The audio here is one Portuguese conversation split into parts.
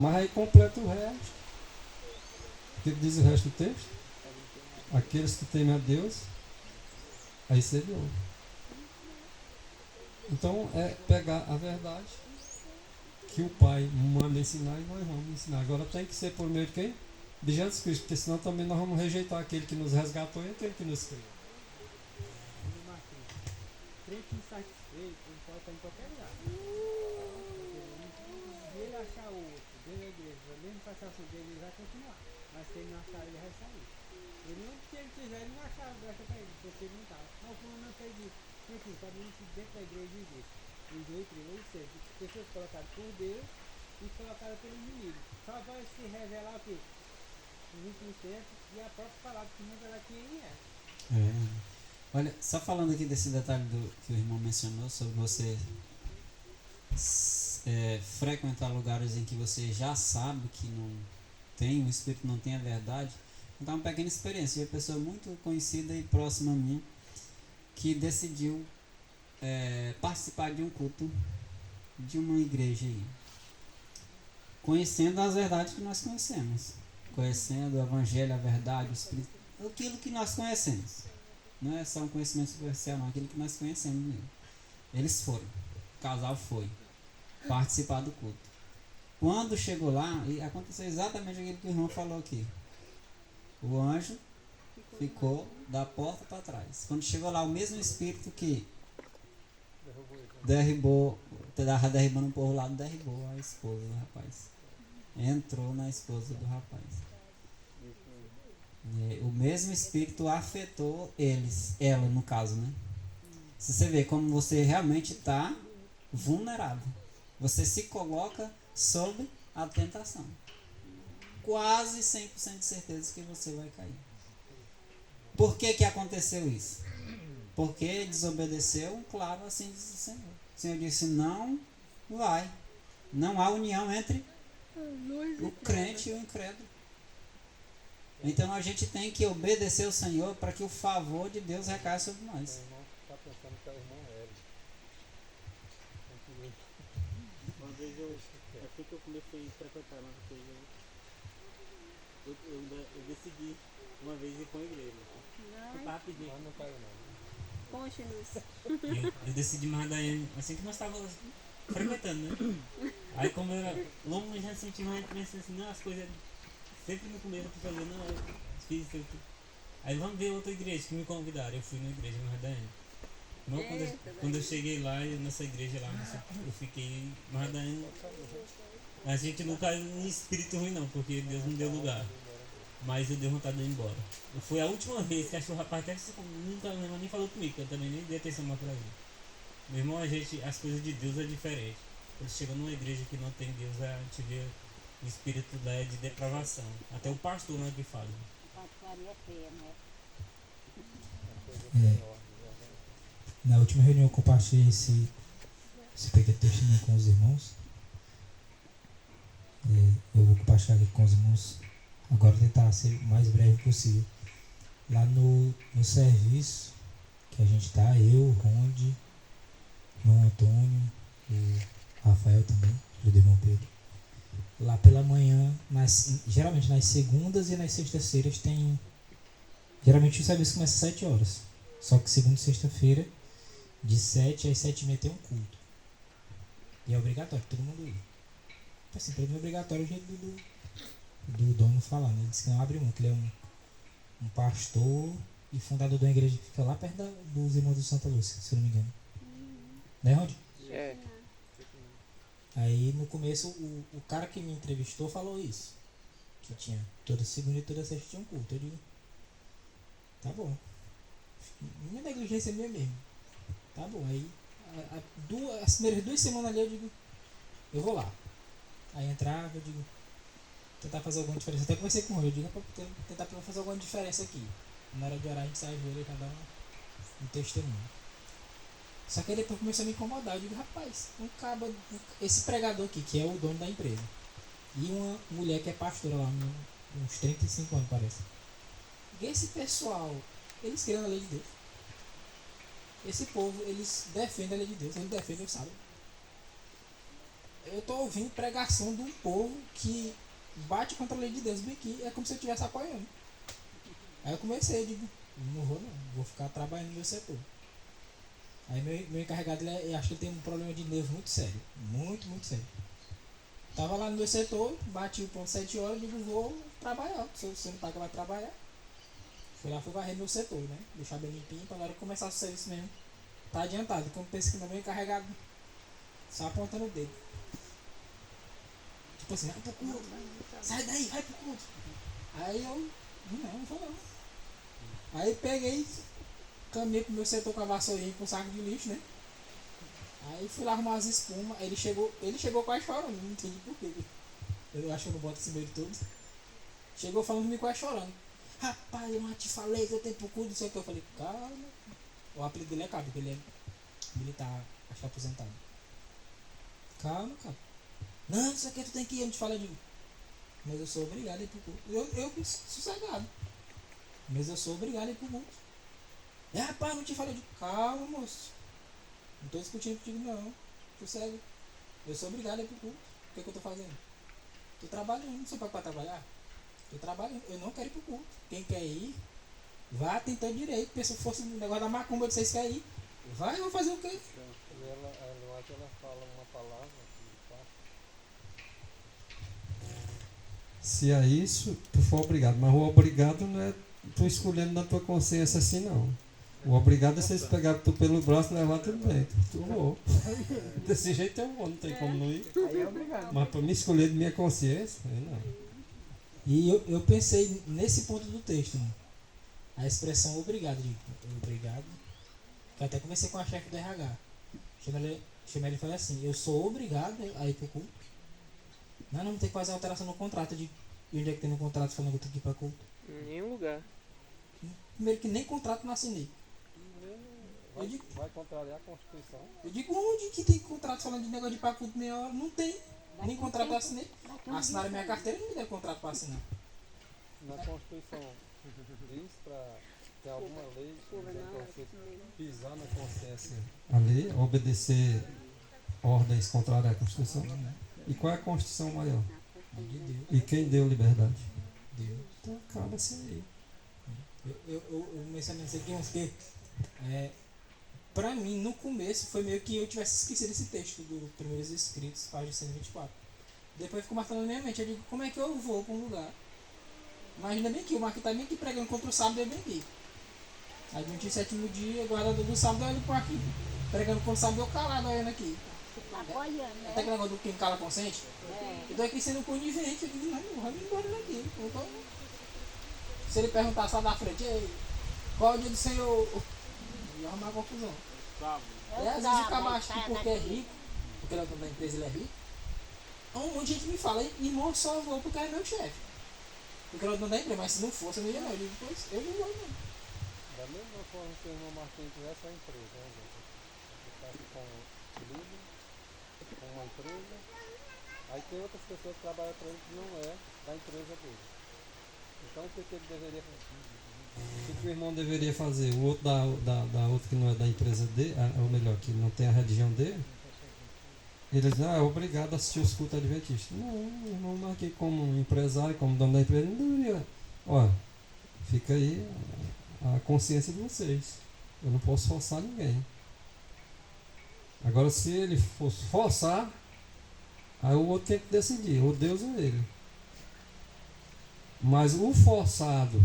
Mas aí completa o resto. O que diz o resto do texto? Aqueles que temem a Deus, aí você viu. Então é pegar a verdade que o Pai manda ensinar e nós vamos ensinar. Agora tem que ser por meio de quem? De Jesus Cristo, porque senão também nós vamos rejeitar aquele que nos resgatou e aquele que nos criou. Crente insatisfeito, ele pode estar em qualquer lugar. Se ele achar outro dentro da igreja, a mesma satisfação dele, ele vai continuar. Mas se ele não achar, ele vai sair. Ele não, se ele quiser, ele não achar brecha para ele, porque ele não está. Não, fulano não fez isso. Enfim, pode vir que dentro da igreja existe. Os dois primos, ou seja, pessoas colocadas por Deus e colocadas pelo inimigo. Só vai se revelar o quê? Nos últimos tempos e a própria palavra que revela quem ele é. Olha, só falando aqui desse detalhe que o irmão mencionou sobre você frequentar lugares em que você já sabe que não tem, o Espírito não tem a verdade. Então, uma pequena experiência de uma pessoa muito conhecida e próxima a mim que decidiu participar de um culto de uma igreja aí, conhecendo as verdades que nós conhecemos, conhecendo o Evangelho, a verdade, o Espírito, aquilo que nós conhecemos. Não é só um conhecimento superficial, não, aquilo que nós conhecemos mesmo. Eles foram, o casal foi participar do culto. Quando chegou lá, e aconteceu exatamente aquilo que o irmão falou aqui. O anjo ficou da porta para trás. Quando chegou lá, o mesmo espírito que estava derribando um povo lá, derribou a esposa do rapaz. Entrou na esposa do rapaz. O mesmo espírito afetou ela no caso, né? Se você vê como você realmente está vulnerável, você se coloca sob a tentação. Quase 100% de certeza que você vai cair. Por que aconteceu isso? Porque desobedeceu, claro, assim diz o Senhor. O Senhor disse, não vai. Não há união entre o crente e o incrédulo. Então a gente tem que obedecer o Senhor para que o favor de Deus recaia sobre nós. O irmão está pensando que é o irmão Hélio. Uma vez assim que eu comecei a frequentar na coisa, eu decidi uma vez ir para a igreja. Rapidinho. Mas não caiu não. Conte-nos. Eu decidi mais daí, assim que nós estávamos frequentando, né? Aí como eu logo já senti mais pensando assim, não, as coisas sempre no começo eu fazia, não, eu fiz isso. Aí vamos ver outra igreja que me convidaram. Eu fui na igreja mais daí. Quando eu cheguei lá, nessa igreja lá, eu fiquei mais daí. A gente não caiu em espírito ruim não, porque Deus não deu lugar. Mas eu dei vontade de ir embora. Foi a última vez que acho que o rapaz até nunca nem falou comigo, que eu também nem dei atenção mais pra ele. Meu irmão, as coisas de Deus é diferente. Quando chega numa igreja que não tem Deus, a gente vê o espírito lá de depravação. Até o pastor não é que fala. Na última reunião eu compartilhei esse pequeno testemunho com os irmãos. Eu vou compartilhar aqui com os irmãos. Agora tentar ser o mais breve possível. Lá no serviço que a gente está, eu, o Ronde, o irmão Antônio, o Rafael também, filho do irmão Pedro. Lá pela manhã, geralmente nas segundas e nas sextas-feiras tem... Geralmente o serviço começa às 7 horas. Só que segunda e sexta-feira, de 7 às 7h30 tem um culto. E é obrigatório, todo mundo ir. Assim, para mim é obrigatório o jeito do dono falar, né? Ele disse que não abre mão, que ele é um pastor e fundador de uma igreja que fica lá perto dos irmãos do Santa Lúcia, se eu não me engano. Né, Rod? É. Aí no começo o cara que me entrevistou falou isso. Que tinha toda segunda e toda sexta tinha um culto. Eu digo, tá bom. Minha negligência minha mesmo. Tá bom. Aí as primeiras 2 semanas ali eu digo, eu vou lá. Aí entrava, eu digo, tentar fazer alguma diferença. Até conversei com ele, eu digo, tentar fazer alguma diferença aqui. Na hora de orar a gente sai joelho e cada um testemunho. Só que aí depois começou a me incomodar. Eu digo, rapaz, esse pregador aqui, que é o dono da empresa, e uma mulher que é pastora lá, uns 35 anos parece. E esse pessoal, eles criam a lei de Deus. Esse povo, eles defendem a lei de Deus, eles defendem o sábado. eu tô ouvindo pregação de um povo que bate contra a lei de Deus bem aqui, é como se eu estivesse apoiando. Aí eu comecei, eu digo, não vou não, vou ficar trabalhando no meu setor. Aí meu encarregado, eu acho que ele tem um problema de nervo muito sério, muito sério. Tava lá no meu setor, bati o ponto 7 horas, eu digo, vou trabalhar, se você não paga, vai trabalhar. Fui lá, fui varrer meu setor, né, deixar bem limpinho, pra na hora que começar o serviço mesmo, tá adiantado. Quando pensa que não é meu encarregado, só apontando o dedo. Tipo assim, vai pro culto, sai daí, vai pro culto. Aí eu, não vou não. Aí peguei, caminhei pro meu setor com a vassourinha com um saco de lixo, né? Aí fui lá arrumar as espumas, aí ele chegou quase chorando, não entendi por quê. Eu acho que eu não boto esse meio todo. Chegou falando comigo quase chorando. Rapaz, eu não te falei que eu tenho pro culto, não sei o que. Eu falei, calma. O apelido dele é Cabo, porque ele é militar, acho que é aposentado. Calma, cara. Não, isso aqui tu tem que ir, eu não te falo, eu digo. Mas eu sou obrigado a ir pro culto. Eu sossegado. Mas eu sou obrigado a ir pro culto. Rapaz, não te falei, eu digo, calma, moço. Não tô discutindo contigo não. Sossego. Eu sou obrigado a ir pro culto. O que eu tô fazendo? Tô trabalhando, não sou pago pra trabalhar. Tô trabalhando, eu não quero ir pro culto. Quem quer ir, vá tentando direito. Pensa se fosse um negócio da macumba que vocês querem ir. Vai, vão fazer o quê? E ela fala uma palavra que tá. Se é isso, tu for obrigado. Mas o obrigado não é tu escolhendo na tua consciência assim, não. O obrigado é vocês pegar tu pelo braço e levar tudo bem. Tu vou. Desse jeito eu vou, não tem como não ir. Aí é obrigado. Mas para me escolher de minha consciência, aí não. E eu pensei nesse ponto do texto, mano. A expressão obrigado, digo, obrigado. Eu até conversei com a chefe do RH. Chamei ele e falei assim, eu sou obrigado a ir pro culto. Não tem que fazer alteração no contrato. Eu digo, e onde é que tem no contrato falando que eu tenho que ir pra culto? Em nenhum lugar. Primeiro que nem contrato não assinei. Vai contrariar a Constituição. Eu digo, onde que tem contrato falando de negócio de ir pra culto meia hora? Não tem. Nem contrato eu assinei. Assinaram minha carteira e não me deram contrato pra assinar. Na Constituição diz para ter alguma lei que você Pisar na consciência ali, obedecer ordens contrárias à Constituição. E qual é a Constituição maior? É de Deus. E quem deu liberdade? Deus. Então acaba-se aí. Eu mencionei isso aqui, porque pra mim, no começo, foi meio que eu tivesse esquecido esse texto do Primeiros Escritos, página 124. Depois ficou marcando na minha mente, eu digo, como é que eu vou pra um lugar? Imagina bem aqui, o Marquinhos tá bem aqui pregando contra o sábado, eu bem aqui. Aí no dia 7º dia, guardador do sábado, eu por aqui, pregando contra o sábado, eu calado olhando aqui. Apoiando, Até né? aquele negócio do quem cala consente. Eu tô aqui sendo conivente, eu digo, não, vamos embora daqui. Então, se ele perguntar só da frente, ei, qual é o dia do Senhor? Ia arrumar confusão. E às vezes o cara acha que porque é rico, porque ele é dono da empresa, ele é rico. Um monte de gente me fala, irmão, só vou porque é meu chefe. Porque ele é dono da empresa, mas se não fosse, eu não ia não. Eu digo, pois, eu não vou não. Da mesma forma que o irmão Marquinhos tivesse a empresa, né, gente? Ele está aqui com o líder, com uma empresa. Aí tem outras pessoas que trabalham para ele que não é da empresa dele. Então o que ele deveria fazer? O que o irmão deveria fazer? O outro da outra que não é da empresa dele, ou melhor, que não tem a religião dele, ele diz, é obrigado a assistir os cultos adventistas. Não, o irmão Marquinhos como empresário, como dono da empresa, não deveria. Olha, fica aí a consciência de vocês. Eu não posso forçar ninguém. Agora, se ele fosse forçar, aí o outro tem que decidir, ou Deus ou ele. Mas o forçado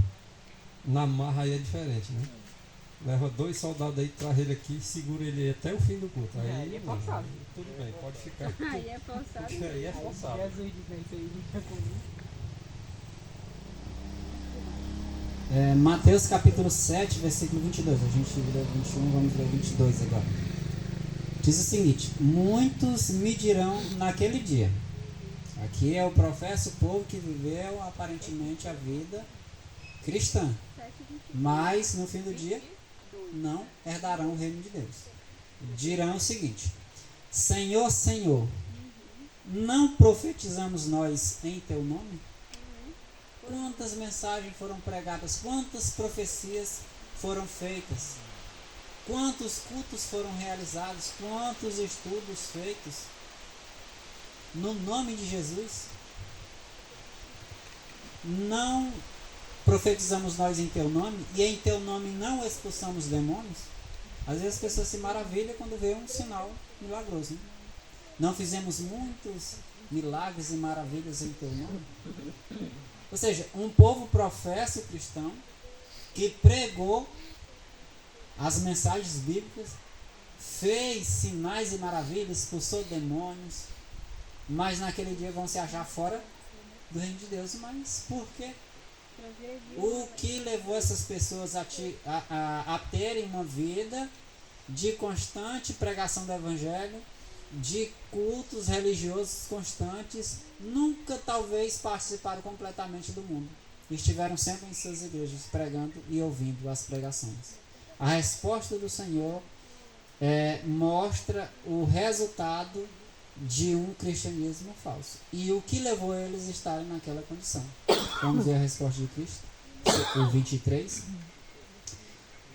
na marra aí é diferente, né? Leva 2 soldados aí, traz ele aqui, segura ele até o fim do culto. Aí é forçado. tudo bem, pode ficar. Aí é forçado. Porque aí é forçado. Jesus diz isso aí, não tinha comigo. Mateus capítulo 7, versículo 22. A gente leu 21, vamos ler 22 agora. Diz o seguinte: muitos me dirão naquele dia. Aqui é o professo povo que viveu aparentemente a vida cristã, mas no fim do dia não herdarão o reino de Deus. Dirão o seguinte: Senhor, Senhor, não profetizamos nós em teu nome? Quantas mensagens foram pregadas, quantas profecias foram feitas, quantos cultos foram realizados, quantos estudos feitos. no nome de Jesus? Não profetizamos nós em teu nome e em teu nome não expulsamos demônios? Às vezes as pessoas se maravilham quando vê um sinal milagroso, né? Não fizemos muitos milagres e maravilhas em teu nome? Ou seja, um povo professo cristão que pregou as mensagens bíblicas, fez sinais e maravilhas, expulsou demônios, mas naquele dia vão se achar fora do reino de Deus. Mas por quê? O que levou essas pessoas a terem uma vida de constante pregação do Evangelho, de cultos religiosos constantes, nunca talvez participaram completamente do mundo? Estiveram sempre em suas igrejas pregando e ouvindo as pregações. A resposta do Senhor mostra o resultado de um cristianismo falso. E o que levou eles a estarem naquela condição? Vamos ver a resposta de Cristo, o 23.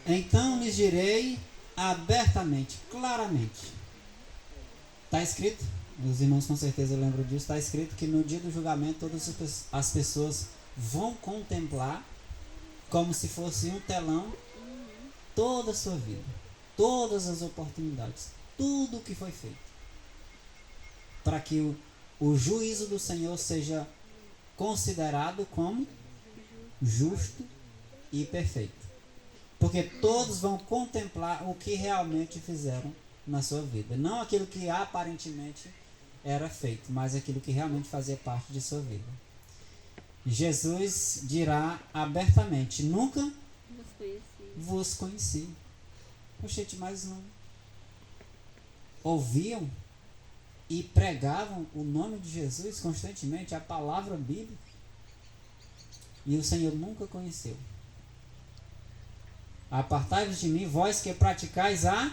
Então lhes direi abertamente, claramente. Está escrito, os irmãos com certeza lembram disso, está escrito que no dia do julgamento todas as pessoas vão contemplar como se fosse um telão toda a sua vida, todas as oportunidades, tudo o que foi feito, para que o juízo do Senhor seja considerado como justo e perfeito. Porque todos vão contemplar o que realmente fizeram na sua vida. Não aquilo que aparentemente era feito, mas aquilo que realmente fazia parte de sua vida. Jesus dirá abertamente: nunca vos conheci. Oxente, mas não ouviam e pregavam o nome de Jesus constantemente, a palavra bíblica, e o Senhor nunca conheceu. Apartai-vos de mim, vós que praticais a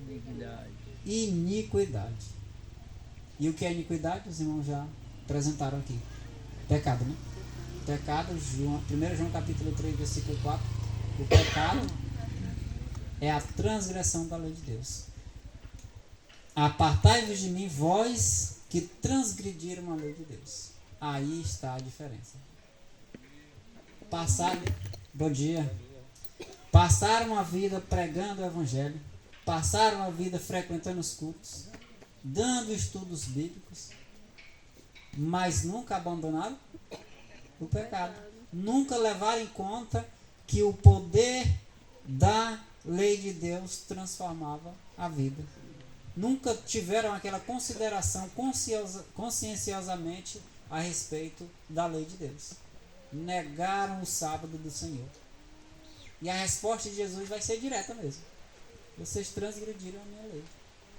iniquidade. E o que é iniquidade? Os irmãos já apresentaram aqui. Pecado, né? Pecado, 1 João capítulo 3, versículo 4. O pecado é a transgressão da lei de Deus. Apartai-vos de mim, vós que transgrediram a lei de Deus. Aí está a diferença. Bom dia. Passaram a vida pregando o Evangelho, passaram a vida frequentando os cultos, dando estudos bíblicos, mas nunca abandonaram o pecado. Nunca levaram em conta que o poder da lei de Deus transformava a vida. Nunca tiveram aquela consideração conscienciosamente a respeito da lei de Deus. Negaram o sábado do Senhor. E a resposta de Jesus vai ser direta mesmo. Vocês transgrediram a minha lei.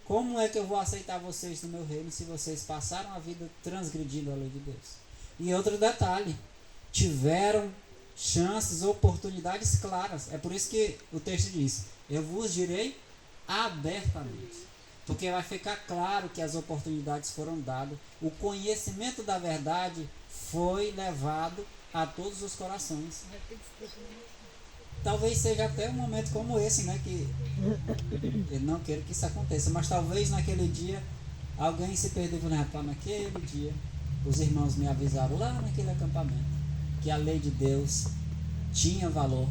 Como é que eu vou aceitar vocês no meu reino se vocês passaram a vida transgredindo a lei de Deus? E outro detalhe, tiveram chances, oportunidades claras. É por isso que o texto diz: eu vos direi abertamente. Porque vai ficar claro que as oportunidades foram dadas. O conhecimento da verdade foi levado a todos os corações. Talvez seja até um momento como esse, né? Que eu não quero que isso aconteça. Mas talvez naquele dia alguém se perdeu e falou: rapaz, naquele dia os irmãos me avisaram lá naquele acampamento que a lei de Deus tinha valor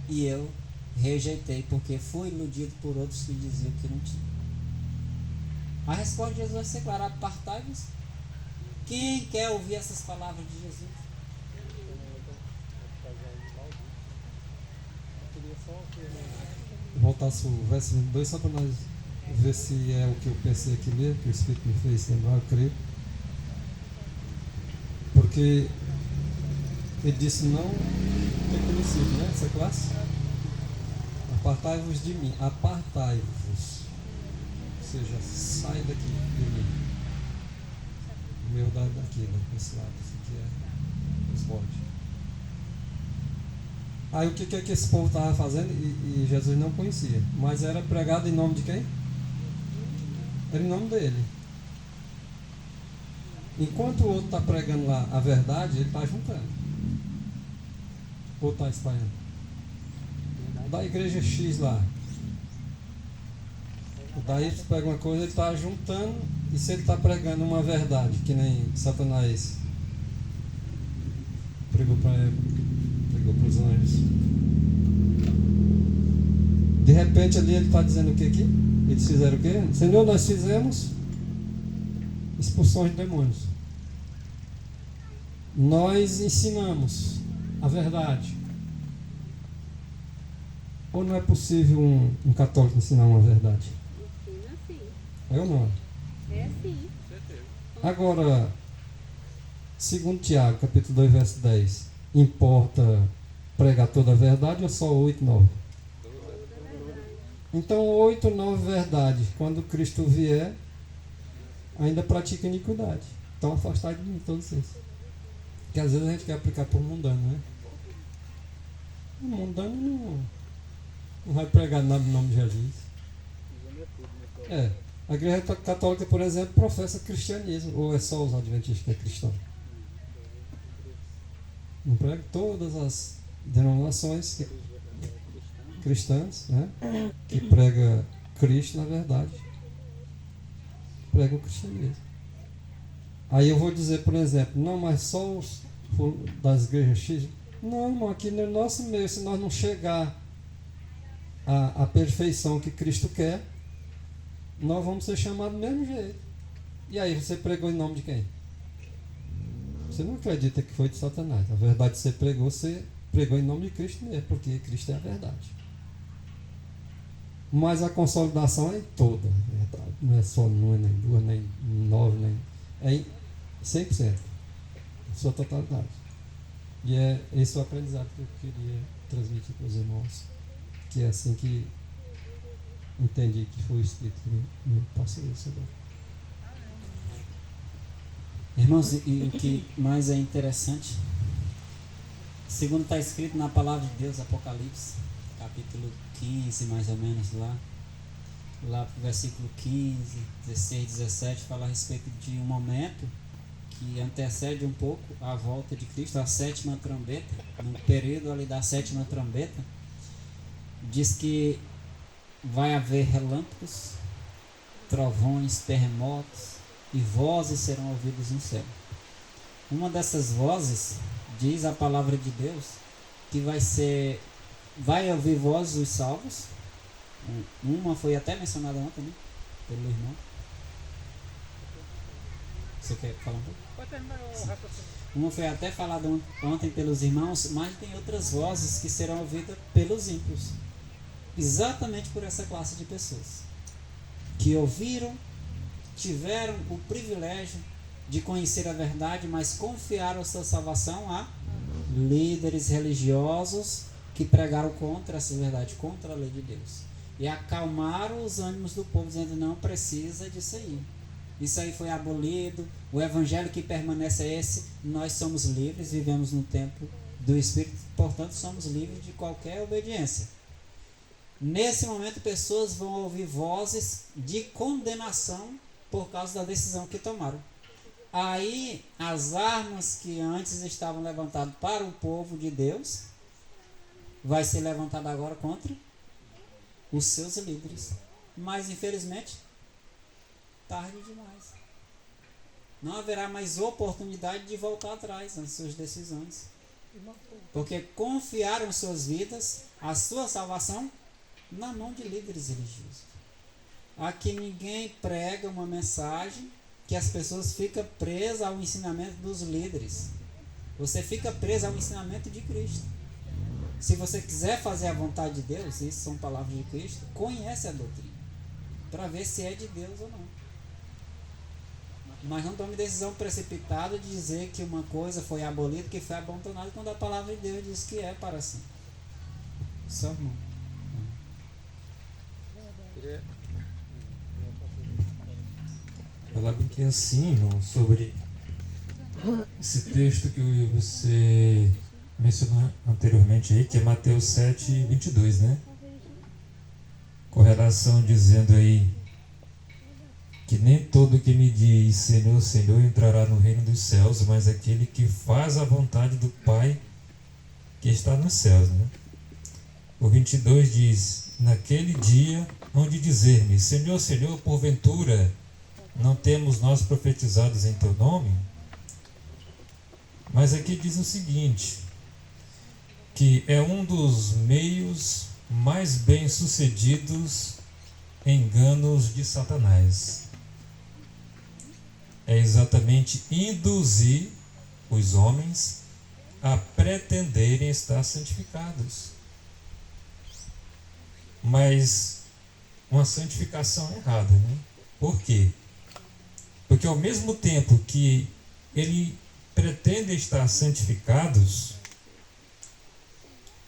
e eu rejeitei porque fui iludido por outros que diziam que não tinha. A resposta de Jesus vai ser clara: apartai-vos. Quem quer ouvir essas palavras de Jesus? Voltasse o verso 22 só para nós ver se é o que eu pensei aqui mesmo, que o Espírito me fez lembrar, eu creio. Porque ele disse: não é conhecido, né? Essa classe. Apartai-vos de mim, apartai-vos. Ou seja, sai daqui de mim. O meu daqui, né? Esse lado, esse aqui é os bordes. Aí o que é que esse povo estava fazendo? E Jesus não conhecia. Mas era pregado em nome de quem? Era em nome dele. Enquanto o outro está pregando lá a verdade, ele está juntando. Ou está espalhando. Da igreja X lá. Daí tu pega uma coisa, ele está juntando, e se ele está pregando uma verdade, que nem Satanás pregou para Eva, pregou para os anjos. De repente ali ele está dizendo o que aqui? Eles fizeram o quê? Senhor, nós fizemos expulsões de demônios. Nós ensinamos a verdade. Ou não é possível um católico ensinar uma verdade? Ensina sim. É ou não? É sim. Agora, segundo Tiago, capítulo 2, verso 10, importa pregar toda a verdade ou só 8, 9? Então, 8, 9 verdades. Quando Cristo vier, ainda pratica iniquidade. Então, afastai de mim todos esses. Porque às vezes a gente quer aplicar por mundano, né? O mundano não vai pregar nada no nome de Jesus. A Igreja Católica, por exemplo, professa cristianismo. Ou é só os adventistas que é cristão? Não prega todas as denominações cristãs, né? Que prega Cristo, na verdade, prega o cristianismo. Aí eu vou dizer, por exemplo, não, mas só os das igrejas X. Não, irmão, aqui no nosso meio, se nós não chegar à perfeição que Cristo quer, nós vamos ser chamados do mesmo jeito. E aí, você pregou em nome de quem? Você não acredita que foi de Satanás. A verdade que você pregou em nome de Cristo mesmo, porque Cristo é a verdade. Mas a consolidação é toda, verdade. Não é só uma, nem duas, nem 9, nem... É em 100%. Sua totalidade. E é esse o aprendizado que eu queria transmitir para os irmãos. Que é assim que entendi que foi o Espírito que me passou isso agora. Irmãos, e o que mais é interessante, segundo está escrito na palavra de Deus, Apocalipse, capítulo 15, mais ou menos lá para o versículo 15, 16, 17, fala a respeito de um momento que antecede um pouco a volta de Cristo, a sétima trombeta. No período ali da sétima trombeta, diz que vai haver relâmpagos, trovões, terremotos, e vozes serão ouvidas no céu. Uma dessas vozes, diz a palavra de Deus, que vai ouvir vozes dos salvos. Uma foi até mencionada ontem, né, pelo irmão. Você quer falar um pouco? Pode terminar o raciocínio. Uma foi até falada ontem pelos irmãos, mas tem outras vozes que serão ouvidas pelos ímpios. Exatamente por essa classe de pessoas que ouviram, tiveram o privilégio de conhecer a verdade, mas confiaram sua salvação a líderes religiosos que pregaram contra essa verdade, contra a lei de Deus, e acalmaram os ânimos do povo, dizendo: não precisa disso aí, isso aí foi abolido, o evangelho que permanece é esse, nós somos livres, vivemos no tempo do Espírito, portanto somos livres de qualquer obediência. Nesse momento, pessoas vão ouvir vozes de condenação por causa da decisão que tomaram. Aí, as armas que antes estavam levantadas para o povo de Deus, vai ser levantada agora contra os seus líderes. Mas, infelizmente, tarde demais. Não haverá mais oportunidade de voltar atrás nas suas decisões. Porque confiaram suas vidas, a sua salvação, na mão de líderes religiosos. Aqui ninguém prega uma mensagem que as pessoas ficam presas ao ensinamento dos líderes. Você fica preso ao ensinamento de Cristo. Se você quiser fazer a vontade de Deus, isso são palavras de Cristo, conhece a doutrina, para ver se é de Deus ou não. Mas não tome decisão precipitada de dizer que uma coisa foi abolida, que foi abandonada, quando a palavra de Deus diz que é para si. Só irmão. Falar bem que assim, irmão, sobre esse texto que você mencionou anteriormente aí, que é Mateus 7, 22, né? Correlação dizendo aí que nem todo que me diz Senhor, Senhor entrará no reino dos céus, mas aquele que faz a vontade do Pai que está nos céus, né? O 22 diz: naquele dia onde dizer-me, Senhor, Senhor, porventura não temos nós profetizados em teu nome? Mas aqui diz o seguinte, que é um dos meios mais bem-sucedidos enganos de Satanás. É exatamente induzir os homens a pretenderem estar santificados. Mas uma santificação errada, né? Por quê? Porque ao mesmo tempo que ele pretende estar santificados,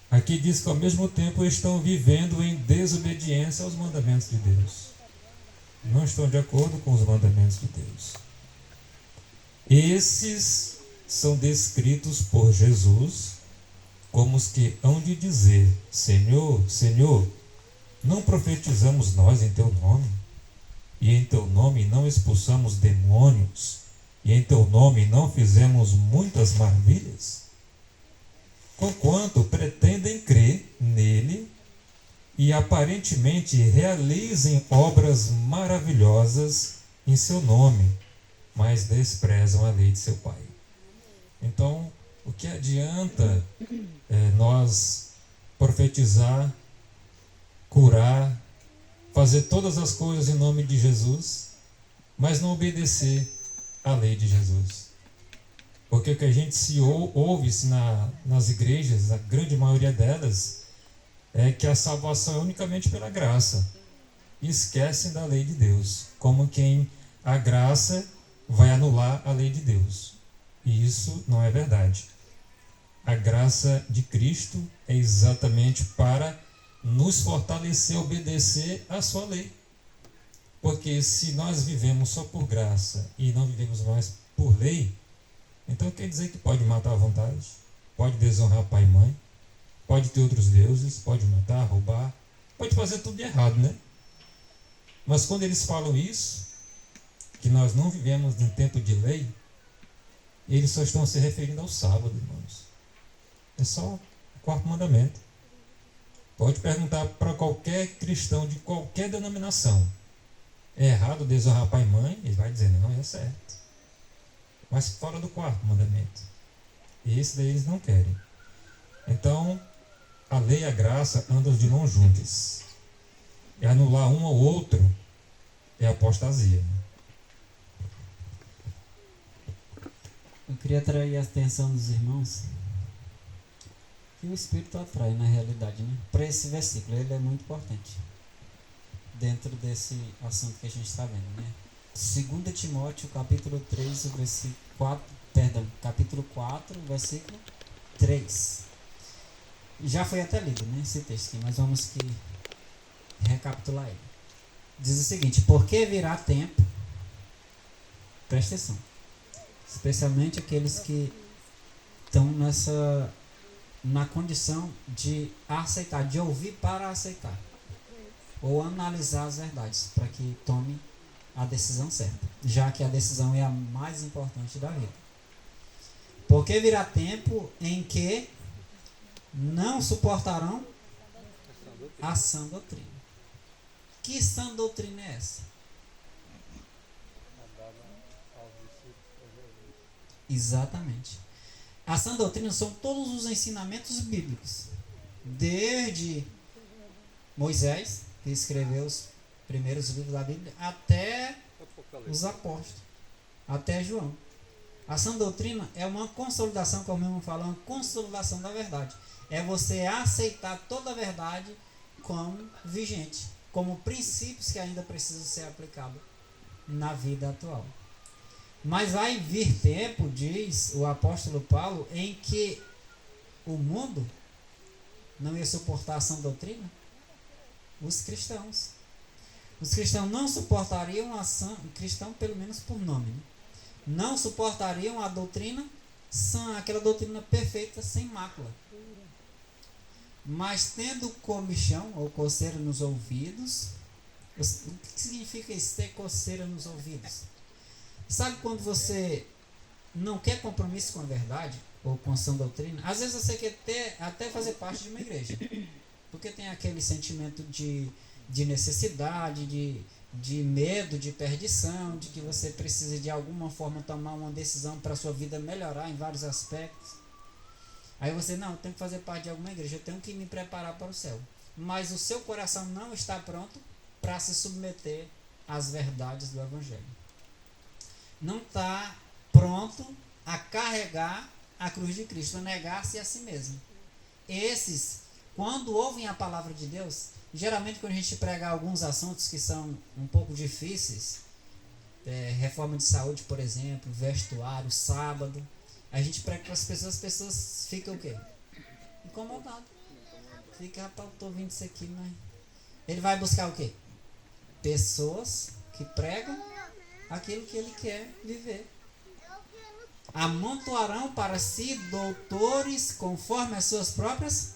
aqui diz que ao mesmo tempo estão vivendo em desobediência aos mandamentos de Deus. Não estão de acordo com os mandamentos de Deus. Esses são descritos por Jesus como os que hão de dizer: Senhor, Senhor, não profetizamos nós em teu nome? E em teu nome não expulsamos demônios? E em teu nome não fizemos muitas maravilhas? Conquanto pretendem crer nele e aparentemente realizem obras maravilhosas em seu nome, mas desprezam a lei de seu Pai. Então, o que adianta nós profetizar, curar, fazer todas as coisas em nome de Jesus, mas não obedecer à lei de Jesus? Porque o que a gente se ouve nas igrejas, a grande maioria delas, é que a salvação é unicamente pela graça. E esquecem da lei de Deus, como quem a graça vai anular a lei de Deus. E isso não é verdade. A graça de Cristo é exatamente para nos fortalecer a obedecer à sua lei. Porque se nós vivemos só por graça e não vivemos mais por lei, então quer dizer que pode matar à vontade, pode desonrar pai e mãe, pode ter outros deuses, pode matar, roubar, pode fazer tudo de errado, né? Mas quando eles falam isso, que nós não vivemos em tempo de lei, eles só estão se referindo ao sábado, irmãos. É só o quarto mandamento. Pode perguntar para qualquer cristão de qualquer denominação: é errado desonrar pai e mãe? Ele vai dizer: não, é certo. Mas fora do quarto mandamento. E esse daí eles não querem. Então, a lei e a graça andam de mãos juntas. E anular um ao outro é apostasia. Eu queria atrair a atenção dos irmãos que o Espírito atrai na realidade, né? Para esse versículo, ele é muito importante dentro desse assunto que a gente está vendo, né? 2 Timóteo, capítulo 3, capítulo 4, versículo 3. Já foi até lido, né, esse texto aqui, mas vamos recapitular ele. Diz o seguinte: porque virá tempo, presta atenção, especialmente aqueles que estão na condição de aceitar, de ouvir para aceitar, ou analisar as verdades, para que tome a decisão certa, já que a decisão é a mais importante da vida. Porque virá tempo em que não suportarão a sã doutrina. Que sã doutrina é essa? Exatamente. A sã doutrina são todos os ensinamentos bíblicos, desde Moisés, que escreveu os primeiros livros da Bíblia, até os apóstolos, até João. A sã doutrina é uma consolidação, como eu falo, uma consolidação da verdade. É você aceitar toda a verdade como vigente, como princípios que ainda precisam ser aplicados na vida atual. Mas vai vir tempo, diz o apóstolo Paulo, em que o mundo não ia suportar a sã doutrina. Os cristãos não suportariam a sã, cristão pelo menos por nome, né? Não suportariam a doutrina sã, aquela doutrina perfeita, sem mácula. Mas tendo comichão ou coceira nos ouvidos. O que significa isso, ter coceira nos ouvidos? Sabe quando você não quer compromisso com a verdade ou com a sã doutrina? Às vezes você quer até fazer parte de uma igreja, Porque tem aquele sentimento de necessidade, de medo, de perdição, de que você precisa de alguma forma tomar uma decisão para a sua vida melhorar em vários aspectos. Aí você, não, eu tenho que fazer parte de alguma igreja, eu tenho que me preparar para o céu. Mas o seu coração não está pronto para se submeter às verdades do Evangelho. Não está pronto a carregar a cruz de Cristo, a negar-se a si mesmo. Esses, quando ouvem a palavra de Deus, geralmente quando a gente prega alguns assuntos que são um pouco difíceis, reforma de saúde, por exemplo, vestuário, sábado, a gente prega para as pessoas ficam o quê? Incomodadas. Fica, rapaz, eu estou ouvindo isso aqui, mas... Ele vai buscar o quê? Pessoas que pregam aquilo que ele quer viver. Amontoarão para si doutores conforme as suas próprias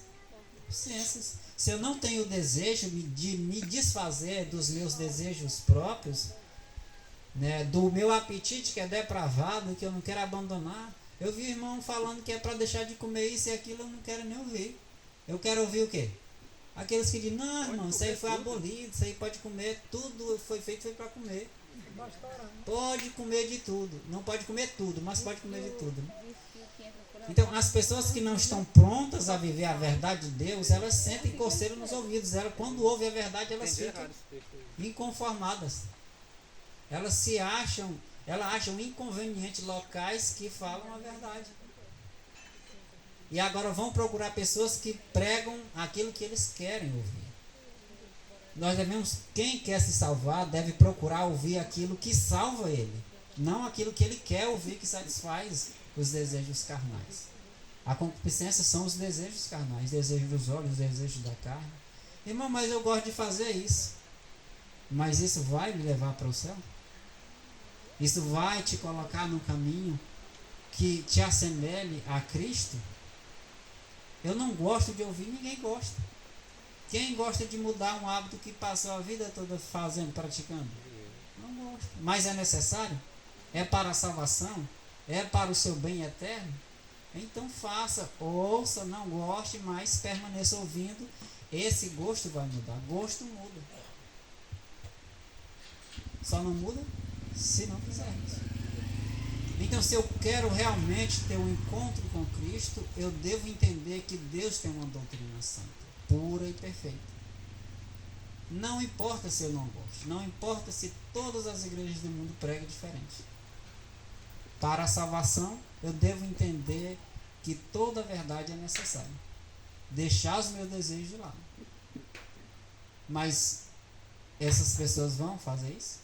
ciências. Se eu não tenho o desejo de me desfazer dos meus desejos próprios, né, do meu apetite que é depravado, que eu não quero abandonar, eu vi irmão falando que é para deixar de comer isso e aquilo, eu não quero nem ouvir. Eu quero ouvir o quê? Aqueles que dizem, não, irmão, isso aí foi abolido, isso aí pode comer, tudo foi feito, foi para comer. Pode comer de tudo. Não pode comer tudo, mas pode comer de tudo. Então, as pessoas que não estão prontas a viver a verdade de Deus, elas sentem coceira nos ouvidos. Quando ouvem a verdade, elas ficam inconformadas. Elas acham inconvenientes locais que falam a verdade. E agora vão procurar pessoas que pregam aquilo que eles querem ouvir. Nós devemos, quem quer se salvar, deve procurar ouvir aquilo que salva ele, não aquilo que ele quer ouvir que satisfaz os desejos carnais. A concupiscência são os desejos carnais, desejos dos olhos, desejos da carne. Irmão, mas eu gosto de fazer isso. Mas isso vai me levar para o céu? Isso vai te colocar no caminho que te assemelhe a Cristo? Eu não gosto de ouvir, ninguém gosta. Quem gosta de mudar um hábito que passou a vida toda fazendo, praticando? Não gosta. Mas é necessário? É para a salvação? É para o seu bem eterno? Então faça, ouça, não goste, mas permaneça ouvindo. Esse gosto vai mudar. Gosto muda. Só não muda se não quisermos. Então, se eu quero realmente ter um encontro com Cristo, eu devo entender que Deus tem uma doutrina santa, pura e perfeita. Não importa se eu não gosto, não importa se todas as igrejas do mundo pregam diferente. Para a salvação, eu devo entender que toda a verdade é necessária. Deixar os meus desejos de lado. Mas essas pessoas vão fazer isso?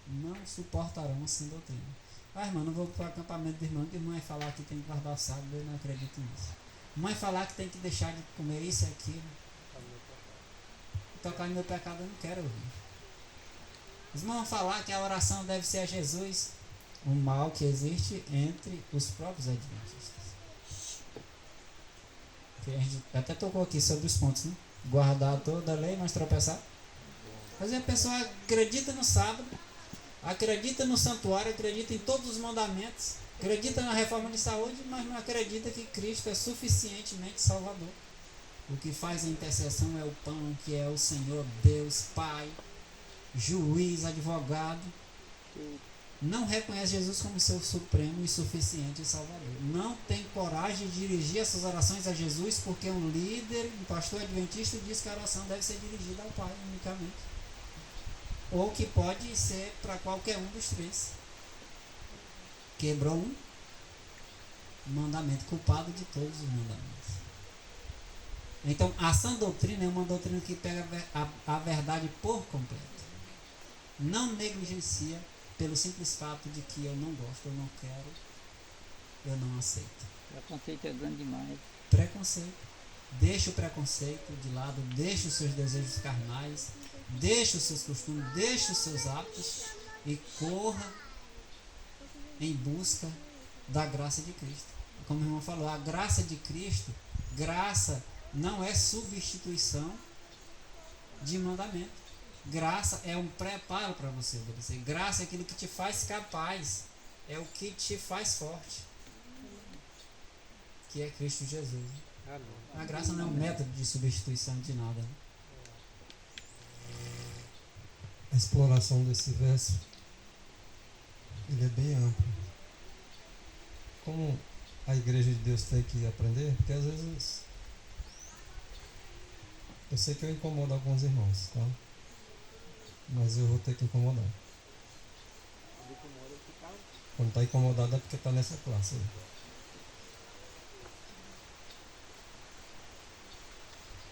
Não suportarão assim doutrina. Ah, irmão, não vou para o acampamento do irmão, que o irmão vai falar que tem que guardar o sábado, eu não acredito nisso. O irmão vai falar que tem que deixar de comer isso e aquilo. Tocar no meu pecado eu não quero ouvir. Os irmãos vão falar que a oração deve ser a Jesus. O mal que existe entre os próprios adventistas. Que a gente até tocou aqui sobre os pontos, né? Guardar toda a lei, mas tropeçar. Mas a pessoa acredita no sábado, acredita no santuário, acredita em todos os mandamentos, acredita na reforma de saúde, mas não acredita que Cristo é suficientemente salvador. O que faz a intercessão é o pão, que é o Senhor Deus, Pai, juiz, advogado. Não reconhece Jesus como seu supremo e suficiente Salvador. Não tem coragem de dirigir essas orações a Jesus, porque um líder, um pastor adventista, diz que a oração deve ser dirigida ao Pai unicamente. Ou que pode ser para qualquer um dos três. Quebrou um mandamento, culpado de todos os mandamentos. Então, a sã doutrina é uma doutrina que pega a verdade por completo. Não negligencia pelo simples fato de que eu não gosto, eu não quero, eu não aceito. Preconceito é grande demais. Preconceito. Deixa o preconceito de lado, deixa os seus desejos carnais, deixa os seus costumes, deixa os seus hábitos e corra em busca da graça de Cristo. Como o irmão falou, a graça de Cristo, graça não é substituição de mandamento. Graça é um preparo para você obedecer. Graça é aquilo que te faz capaz, é o que te faz forte, que é Cristo Jesus. Ah, não. A graça não é um método de substituição de nada. A exploração desse verso, ele é bem amplo. Como a igreja de Deus tem que aprender, porque às vezes eu sei que eu incomodo alguns irmãos, tá? Mas eu vou ter que incomodar. Quando está incomodado é porque está nessa classe aí.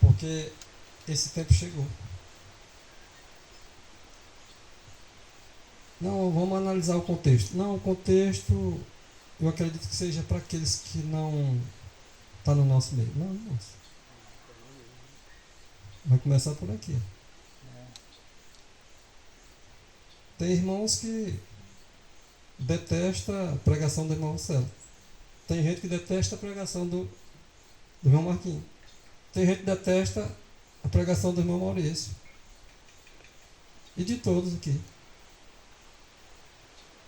Porque esse tempo chegou. Não, vamos analisar o contexto. Não, o contexto eu acredito que seja para aqueles que não estão no nosso meio. Não, irmãos. Vai começar por aqui. Tem irmãos que detestam a pregação do irmão Marcelo. Tem gente que detesta a pregação do irmão Marquinhos. Tem gente que detesta a pregação do irmão Maurício. E de todos aqui.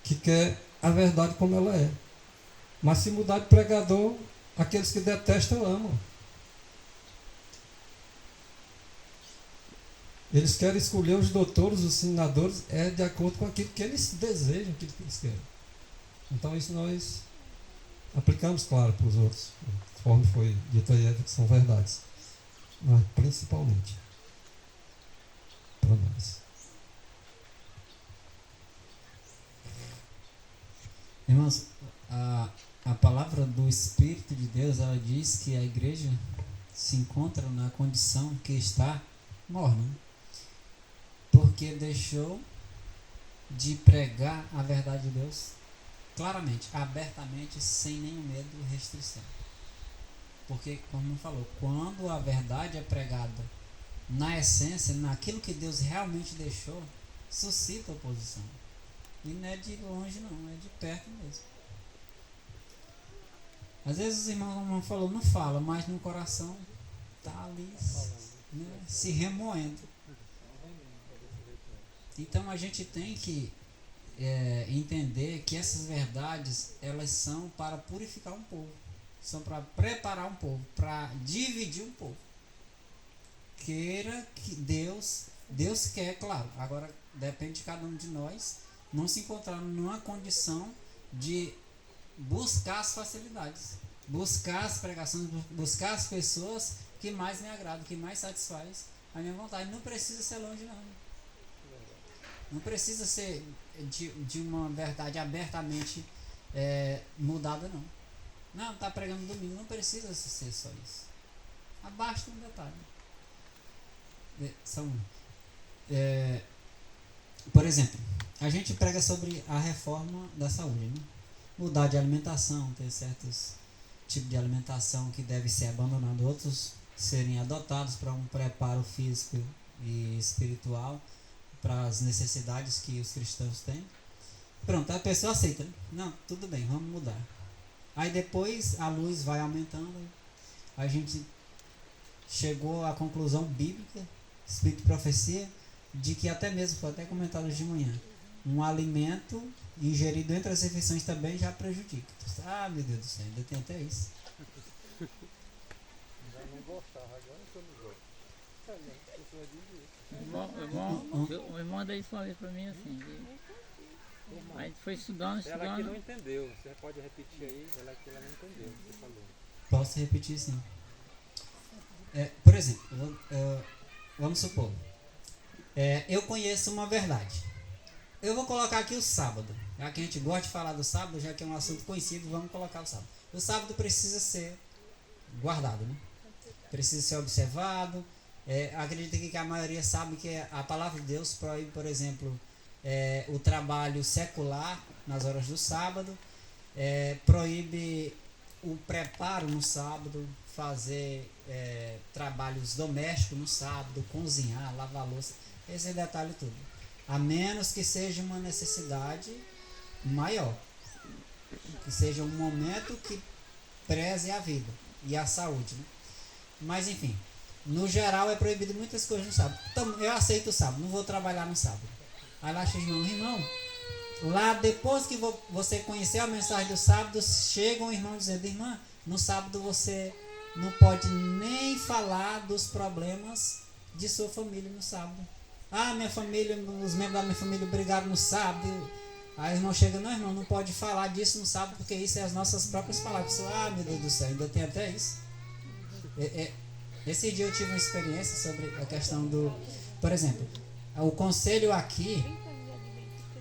Que quer a verdade como ela é. Mas se mudar de pregador, aqueles que detestam amam. Eles querem escolher os doutores, os ensinadores, de acordo com aquilo que eles desejam, aquilo que eles querem. Então isso nós aplicamos, claro, para os outros, conforme foi dito aí, são verdades. Mas principalmente para nós. Irmãos, a palavra do Espírito de Deus, ela diz que a igreja se encontra na condição que está morna. Porque deixou de pregar a verdade de Deus claramente, abertamente, sem nenhum medo e restrição. Porque, como falou, quando a verdade é pregada na essência, naquilo que Deus realmente deixou, suscita oposição. E não é de longe não, é de perto mesmo. Às vezes os irmãos, como falou, não fala, mas no coração está ali, né, se remoendo. Então a gente tem que entender que essas verdades, elas são para purificar um povo, são para preparar um povo, para dividir um povo. Queira que Deus quer, claro, agora depende de cada um de nós, não se encontrar numa condição de buscar as facilidades, buscar as pregações, buscar as pessoas que mais me agradam, que mais satisfaz a minha vontade. Não precisa ser longe não. Não precisa ser de uma verdade abertamente mudada, não. Não, está pregando domingo, não precisa ser só isso. Abasta um detalhe. Por exemplo, a gente prega sobre a reforma da saúde, né? Mudar de alimentação, ter certos tipos de alimentação que deve ser abandonado, outros serem adotados para um preparo físico e espiritual, para as necessidades que os cristãos têm. Pronto, a pessoa aceita, né? Não, tudo bem, vamos mudar. Aí depois a luz vai aumentando, a gente chegou à conclusão bíblica, espírito de profecia, de que até mesmo, foi até comentado hoje de manhã, um alimento ingerido entre as refeições também já prejudica. Ah, meu Deus do céu, ainda tem até isso. Já não gostava, agora eu não gosto. A pessoa diz isso. O irmão daí falou pra mim assim. Aí foi estudando. Ela aqui não entendeu. Você pode repetir aí? Ela aqui não entendeu. Você falou. Posso repetir sim. Por exemplo, vamos supor, eu conheço uma verdade. Eu vou colocar aqui o sábado. Já que a gente gosta de falar do sábado, já que é um assunto conhecido, vamos colocar o sábado. O sábado precisa ser guardado, né? Precisa ser observado. Acredito que a maioria sabe que a palavra de Deus proíbe, por exemplo, o trabalho secular nas horas do sábado, proíbe o preparo no sábado, fazer trabalhos domésticos no sábado, cozinhar, lavar louça, esse detalhe tudo. A menos que seja uma necessidade maior, que seja um momento que preze a vida e a saúde, né? Mas enfim, no geral é proibido muitas coisas no sábado. Então, eu aceito o sábado, não vou trabalhar no sábado. Aí lá chega o irmão, lá depois que você conheceu a mensagem do sábado, chega um irmão dizendo: irmã, no sábado você não pode nem falar dos problemas de sua família no sábado. Ah, minha família, os membros da minha família brigaram no sábado. Aí o irmão chega, não, irmão, não pode falar disso no sábado, porque isso é as nossas próprias palavras. Ah, meu Deus do céu, ainda tem até isso. Esse dia eu tive uma experiência sobre a questão do... Por exemplo, o conselho aqui,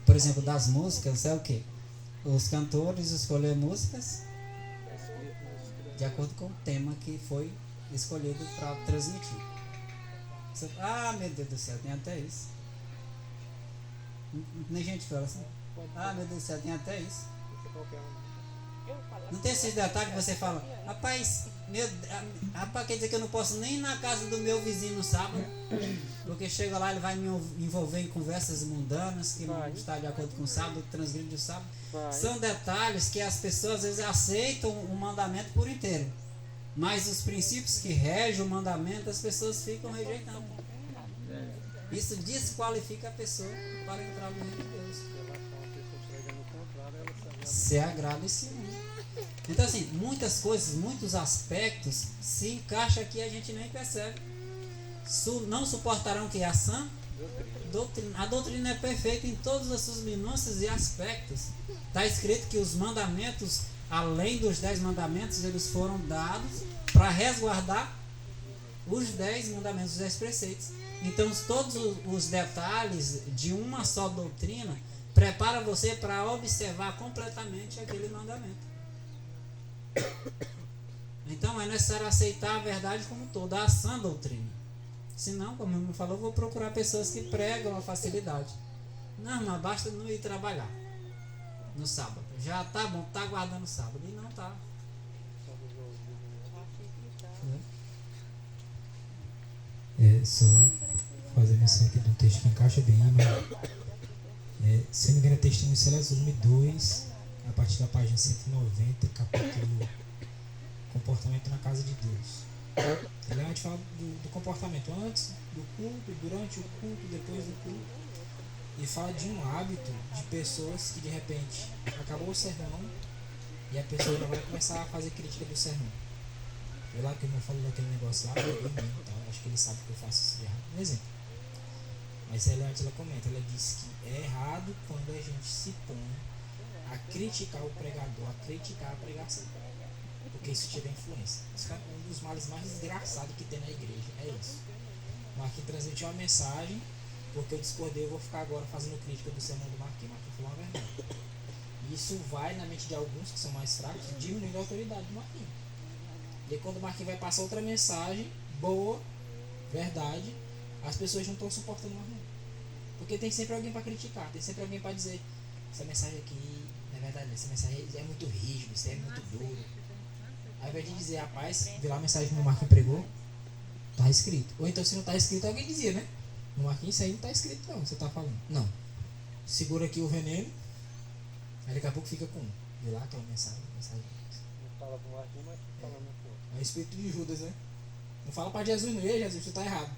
por exemplo, das músicas, é o quê? Os cantores escolher músicas de acordo com o tema que foi escolhido para transmitir. Ah, meu Deus do céu, tem até isso. Nem gente fala assim. Ah, meu Deus do céu, tem até isso. Não tem esses detalhes que você fala, rapaz, quer dizer que eu não posso nem ir na casa do meu vizinho no sábado, porque chega lá, ele vai me envolver em conversas mundanas que não está de acordo com o sábado, que transgride o sábado. São detalhes que as pessoas às vezes aceitam o mandamento por inteiro, mas os princípios que regem o mandamento as pessoas ficam rejeitando. Isso desqualifica a pessoa para entrar no reino de Deus. Se agrada esse mundo. Então assim, muitas coisas, muitos aspectos se encaixam aqui e a gente nem percebe. Não suportarão que a sã doutrina. A doutrina é perfeita em todas as suas minúcias e aspectos. Está escrito que os mandamentos, além dos 10 mandamentos, eles foram dados para resguardar os 10 mandamentos, os 10 preceitos. Então todos os detalhes de uma só doutrina prepara você para observar completamente aquele mandamento. Então é necessário aceitar a verdade como toda, a sã doutrina. Senão, como eu me falou, eu vou procurar pessoas que pregam a facilidade. Não, mas basta não ir trabalhar no sábado. Já tá bom, tá guardando o sábado. E não tá. Só fazer menção aqui do texto que encaixa bem, se não me engano, é Testemunho Celas, volume 2, a partir da página 190, capítulo Comportamento na Casa de Deus. Ele vai falar do comportamento antes do culto, durante o culto, depois do culto. E fala de um hábito de pessoas que de repente acabou o sermão e a pessoa já vai começar a fazer crítica do sermão. Eu lá que o irmão falou daquele negócio lá, eu mesmo, tá? Acho que ele sabe que eu faço isso de errado. Um exemplo. Mas ela comenta, ela diz que é errado quando a gente se põe a criticar o pregador, a criticar a pregação. Porque isso tira influência. Isso é um dos males mais desgraçados que tem na igreja. É isso. Marquinhos transmitiu uma mensagem, porque eu discordei, eu vou ficar agora fazendo crítica do sermão do Marquinhos. Marquinhos falou uma verdade. Isso vai na mente de alguns que são mais fracos, diminuindo a autoridade do Marquinhos. E aí, quando o Marquinhos vai passar outra mensagem, boa, verdade, as pessoas não estão suportando mais não. Porque tem sempre alguém para criticar, tem sempre alguém para dizer, essa mensagem aqui, na verdade, essa mensagem é muito rígida, isso é muito duro. Aí vai te dizer, rapaz, vê lá a mensagem que o Marquinhos pregou, tá escrito. Ou então se não tá escrito, alguém dizia, né? No Marquinhos isso aí não tá escrito não, você tá falando. Não. Segura aqui o veneno, aí daqui a pouco fica com vê lá aquela mensagem. Não fala pro Marquinhos, mas falando pro outro. É o espírito de Judas, né? Não fala pra Jesus, não. Ei, Jesus, você tá errado.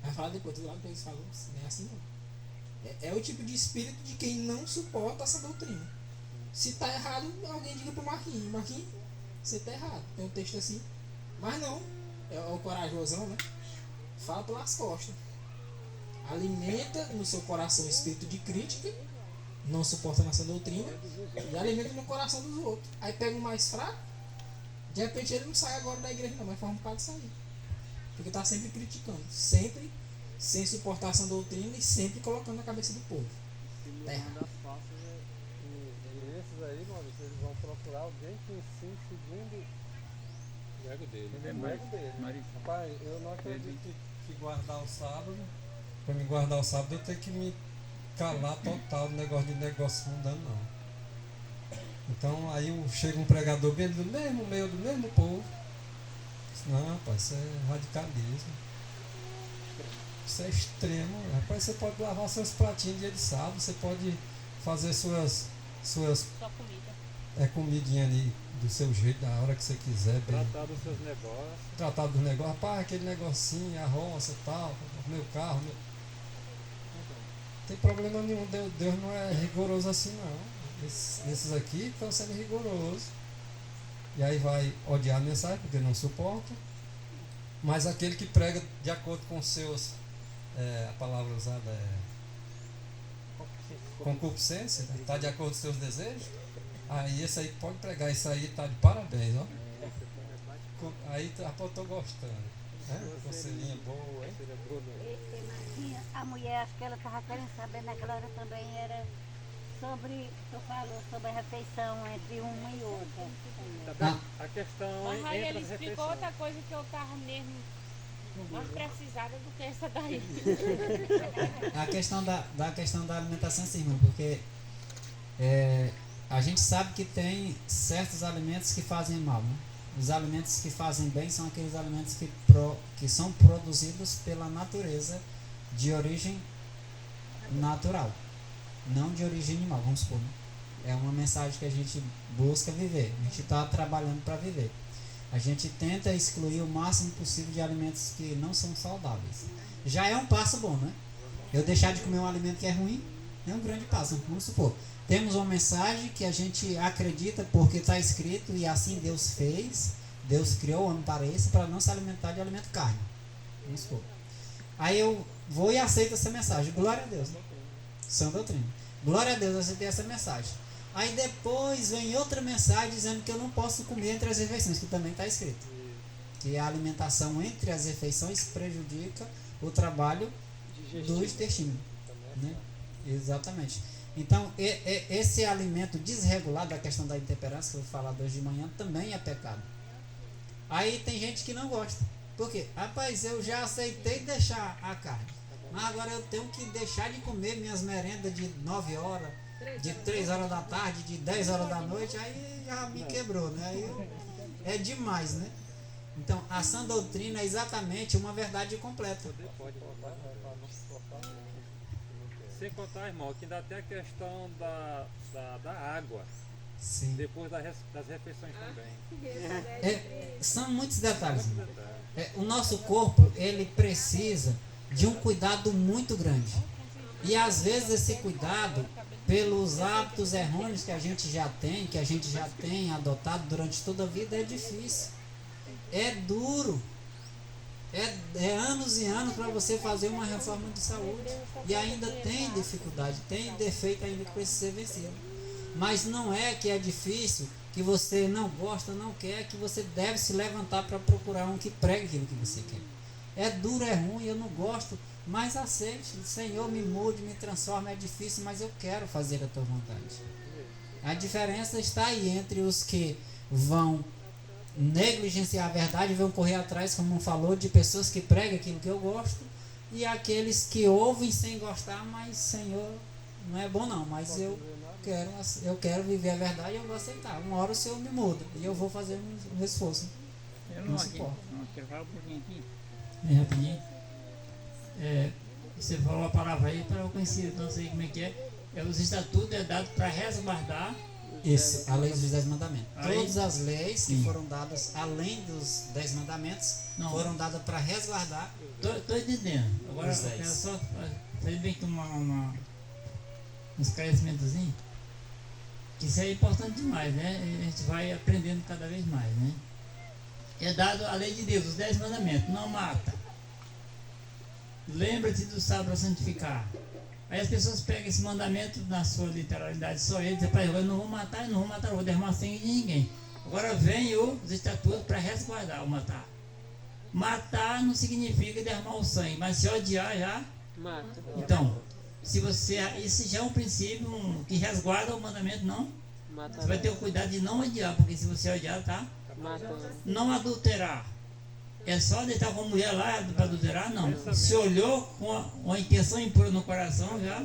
Vai falar depois, tudo lá que eles falam, não é assim não. É o tipo de espírito de quem não suporta essa doutrina. Se tá errado, alguém diga pro Marquinhos, Marquinhos, você tá errado. Tem um texto assim. Mas não, é o corajosão, né? Fala pelas costas. Alimenta no seu coração o espírito de crítica, não suporta nossa doutrina, e alimenta no coração dos outros. Aí pega o mais fraco, de repente ele não sai agora da igreja não, mas faz um bocado de sair. Porque está sempre criticando, sempre sem suportar essa doutrina e sempre colocando na cabeça do povo. Tá errado. E esses aí, Maurício, eles vão procurar alguém que ensine segundo O ego dele. o ego dele. Pai, eu não acredito Que guardar o sábado. Para me guardar o sábado eu tenho que me calar total do negócio mundano não. Então aí chega um pregador bem do mesmo meio do mesmo povo. Não, rapaz, isso é radicalismo. Isso é extremo. Rapaz, você pode lavar seus pratinhos dia de sábado, você pode fazer suas comidinha ali do seu jeito, da hora que você quiser. tratar dos seus negócios. Tratar dos negócios, rapaz, aquele negocinho, a roça e tal, meu carro. Não tem problema nenhum, Deus não é rigoroso assim não. Esses aqui estão sendo rigorosos. e aí vai odiar a mensagem porque não suporta. Mas aquele que prega de acordo com seus, a palavra usada é concupiscência, está de acordo com seus desejos, aí esse aí pode pregar, isso aí está de parabéns, ó. Aí eu estou gostando. Conselhinho boa, hein? A mulher, acho que ela estava querendo saber naquela hora também, era sobre, tu falou sobre a refeição entre uma e outra. A questão Mas aí entre ele as explicou refeições. outra coisa que eu tava mesmo mais precisada do que essa daí. A questão da alimentação, sim, irmão, porque a gente sabe que tem certos alimentos que fazem mal, né? Os alimentos que fazem bem são aqueles alimentos que são produzidos pela natureza de origem natural, não de origem animal, vamos supor. Né? É uma mensagem que a gente busca viver, a gente está trabalhando para viver. A gente tenta excluir o máximo possível de alimentos que não são saudáveis. Já é um passo bom, né? Eu deixar de comer um alimento que é ruim é um grande passo. Vamos supor, temos uma mensagem que a gente acredita porque está escrito e assim Deus fez. Deus criou o homem para isso, para não se alimentar de alimento carne. Vamos supor. Aí eu vou e aceito essa mensagem. Glória a Deus. Sã doutrina. Glória a Deus, eu aceitei essa mensagem. Aí depois vem outra mensagem dizendo que eu não posso comer entre as refeições, que também está escrito. Que a alimentação entre as refeições prejudica o trabalho do intestino. Né? Exatamente. Então, esse alimento desregulado, a questão da intemperância, que eu vou falar hoje de manhã, também é pecado. Aí tem gente que não gosta. Por quê? Rapaz, eu já aceitei deixar a carne, mas agora eu tenho que deixar de comer minhas merendas de 9 horas, de 3 horas da tarde, de 10 horas da noite, aí já me quebrou, né? Aí é demais, né? Então, a sã doutrina é exatamente uma verdade completa. Sem contar, irmão, que ainda tem a questão da água. Sim. Depois das refeições também. São muitos detalhes. O nosso corpo, ele precisa de um cuidado muito grande. E às vezes esse cuidado, pelos hábitos errôneos que a gente já tem adotado durante toda a vida, é difícil. É duro. É anos e anos para você fazer uma reforma de saúde. E ainda tem dificuldade, tem defeito ainda que precisa ser vencido. Mas não é que é difícil, que você não gosta, não quer, que você deve se levantar para procurar um que pregue aquilo que você quer. É duro, é ruim, eu não gosto, mas aceite. Senhor, me mude, me transforme. É difícil, mas eu quero fazer a tua vontade. A diferença está aí entre os que vão negligenciar a verdade, vão correr atrás, como falou, de pessoas que pregam aquilo que eu gosto, e aqueles que ouvem sem gostar, mas Senhor, não é bom não, mas eu quero viver a verdade e eu vou aceitar. Uma hora o Senhor me muda e eu vou fazer um esforço. Eu não não suporto. quero falar um pouquinho aqui. Bem rapidinho. Você falou a palavra aí para eu conhecer, não sei como é que é. Os estatutos é dado para resguardar. Isso, a lei dos 10 mandamentos. Aí, todas as leis que sim, foram dadas além dos 10 mandamentos foram dadas para resguardar. Estou entendendo. Agora eu quero só fazer bem que um esclarecimentozinho. Que isso é importante demais, né? A gente vai aprendendo cada vez mais, né? É dado a lei de Deus, os 10 mandamentos. Não mata. Lembra-te do sábado para santificar. Aí as pessoas pegam esse mandamento na sua literalidade, só ele, dizem, eu não vou matar, eu vou derramar sangue de ninguém. Agora vem os estatutos para resguardar o matar. Matar não significa derramar o sangue, mas se odiar já mata. Então, se você, isso já é um princípio que resguarda o mandamento, não mata. Você vai ter o cuidado de não odiar, porque se você odiar, tá? Mata. Não adulterar. É só deitar com a mulher lá para adulterar? Não. Se olhou com uma intenção impura no coração, já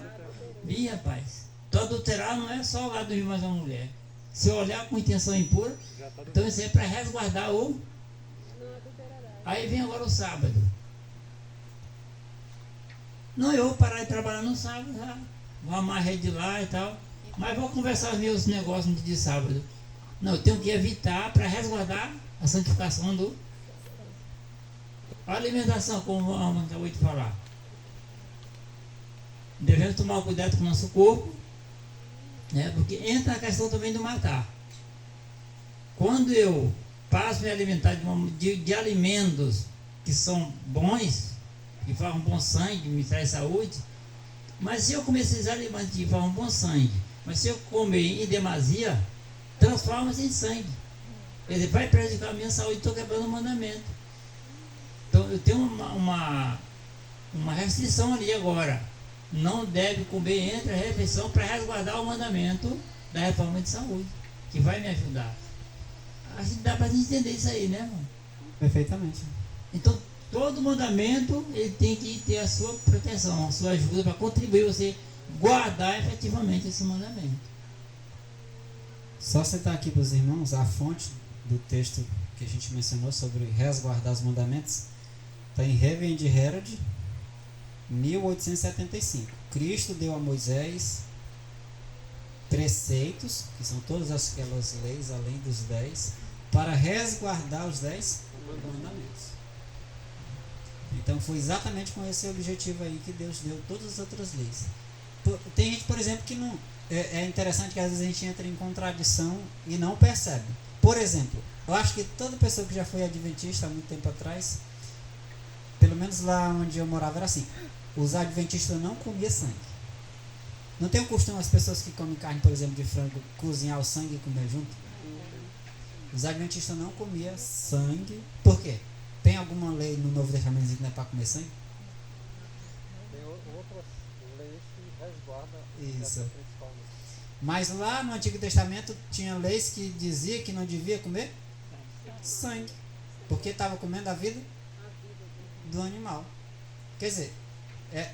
vi, rapaz. Então adulterar não é só lá dormir mais uma mulher. Se olhar com intenção impura, então isso é para resguardar o. Aí vem agora o sábado. Não, eu vou parar de trabalhar no sábado, já. Vou amar a rede lá e tal. Mas vou conversar os meus negócios no dia de sábado. Não, eu tenho que evitar para resguardar a santificação do. A alimentação, como a Alma acabou de falar. Devemos tomar cuidado com o nosso corpo, né? Porque entra a questão também do matar. quando eu passo a me alimentar de alimentos que são bons, que fazem bom sangue, me traz saúde, mas se eu comer esses alimentos que fazem bom sangue, mas se eu comer em demasia, transforma-se em sangue. Ele vai prejudicar a minha saúde, estou quebrando o mandamento. Então eu tenho uma restrição ali agora. Não deve comer entre a refeição para resguardar o mandamento da reforma de saúde, que vai me ajudar. Acho que dá para entender isso aí, né, mano? Perfeitamente. Então, todo mandamento ele tem que ter a sua proteção, a sua ajuda para contribuir você guardar efetivamente esse mandamento. Só citar aqui para os irmãos a fonte do texto que a gente mencionou sobre resguardar os mandamentos. Está em Reverend Herald, 1875. Cristo deu a Moisés preceitos, que são todas aquelas leis além dos 10, para resguardar os 10 mandamentos. Então foi exatamente com esse objetivo aí que Deus deu todas as outras leis. Tem gente, por exemplo, que não... É interessante que às vezes a gente entra em contradição e não percebe. Por exemplo, eu acho que toda pessoa que já foi adventista há muito tempo atrás, pelo menos lá onde eu morava era assim, os adventistas não comiam sangue. Não tem o costume as pessoas que comem carne, por exemplo, de frango, cozinhar o sangue e comer junto? Os adventistas não comiam sangue. Por quê? Tem alguma lei no Novo Testamento que não é para comer sangue? Tem outras leis que resguardam Isso. essa principal. Mas lá no Antigo Testamento tinha leis que dizia que não devia comer sangue, porque estava comendo a vida do animal. Quer dizer,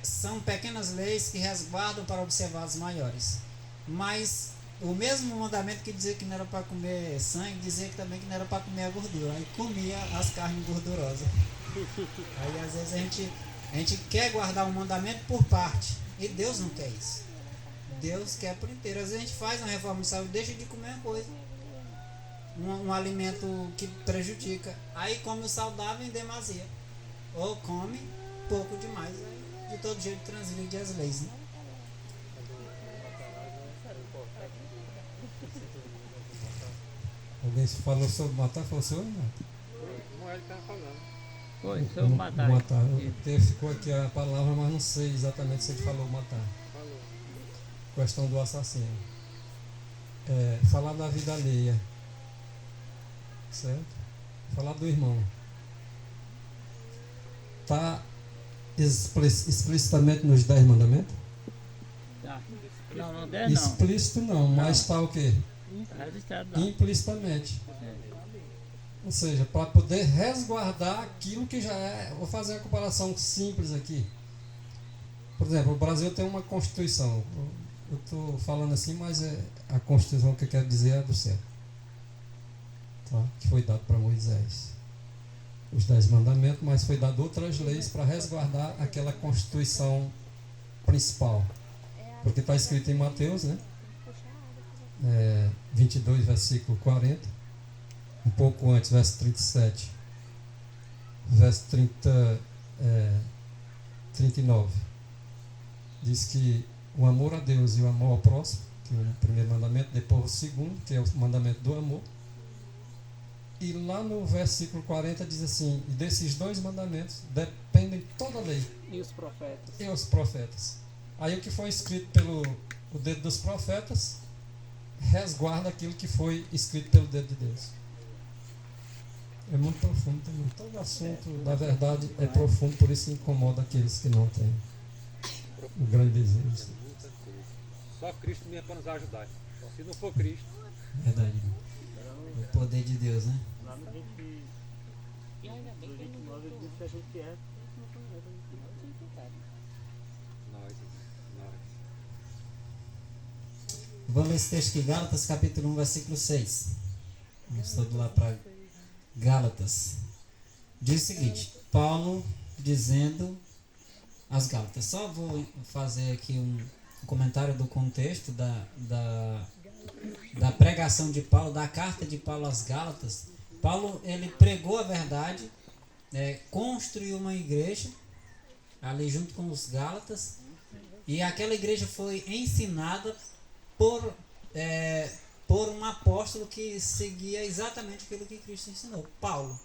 são pequenas leis que resguardam para observar as maiores. Mas o mesmo mandamento que dizia que não era para comer sangue, dizia que também que não era para comer a gordura. Aí comia as carnes gordurosas. Aí às vezes a gente quer guardar um mandamento por parte, e Deus não quer isso. Deus quer por inteiro. Às vezes a gente faz uma reforma de saúde, deixa de comer uma coisa, um alimento que prejudica. Aí come o saudável em demasia, ou come pouco demais. Aí, de todo jeito transgride as leis, né? Alguém falou sobre matar? Foi o senhor? Não, Não é ele que estava falando. Foi, sobre matar. Matar. Ficou aqui a palavra, mas não sei exatamente se ele falou matar. Falou. Questão do assassino. Falar da vida alheia. Certo? Falar do irmão. Está explicitamente nos 10 mandamentos? Tá. Não, não der não. Explícito não, mas está o quê? Tá registrado lá. Implicitamente. Ou seja, para poder resguardar aquilo que já é. Vou fazer uma comparação simples aqui. Por exemplo, o Brasil tem uma Constituição. Eu estou falando assim, mas a Constituição que eu quero dizer é do céu. Tá? Que foi dado para Moisés. Os 10 mandamentos, mas foi dado outras leis para resguardar aquela Constituição principal. Porque está escrito em Mateus, né? 22, versículo 40. Um pouco antes, verso 37. Verso 39. Diz que o amor a Deus e o amor ao próximo, que é o primeiro mandamento, depois o segundo, que é o mandamento do amor. E lá no versículo 40 diz assim: e desses 2 mandamentos dependem toda a lei. E os profetas? E os profetas. Aí o que foi escrito pelo o dedo dos profetas resguarda aquilo que foi escrito pelo dedo de Deus. É muito profundo também. Todo assunto, na verdade, é profundo, por isso incomoda aqueles que não têm o grande desejo. Só Cristo mesmo para nos ajudar. Se não for Cristo. Verdade. O poder de Deus, né? Lá no 29 ele diz que a gente é. Nós. Vamos ler esse texto aqui, Gálatas capítulo 1, versículo 6. Vamos todo lá para Gálatas. Diz o seguinte: Paulo dizendo às Gálatas. Só vou fazer aqui um comentário do contexto da pregação de Paulo, da carta de Paulo às Gálatas. Paulo, ele pregou a verdade, construiu uma igreja ali junto com os Gálatas, e aquela igreja foi ensinada por um apóstolo que seguia exatamente aquilo que Cristo ensinou, Paulo.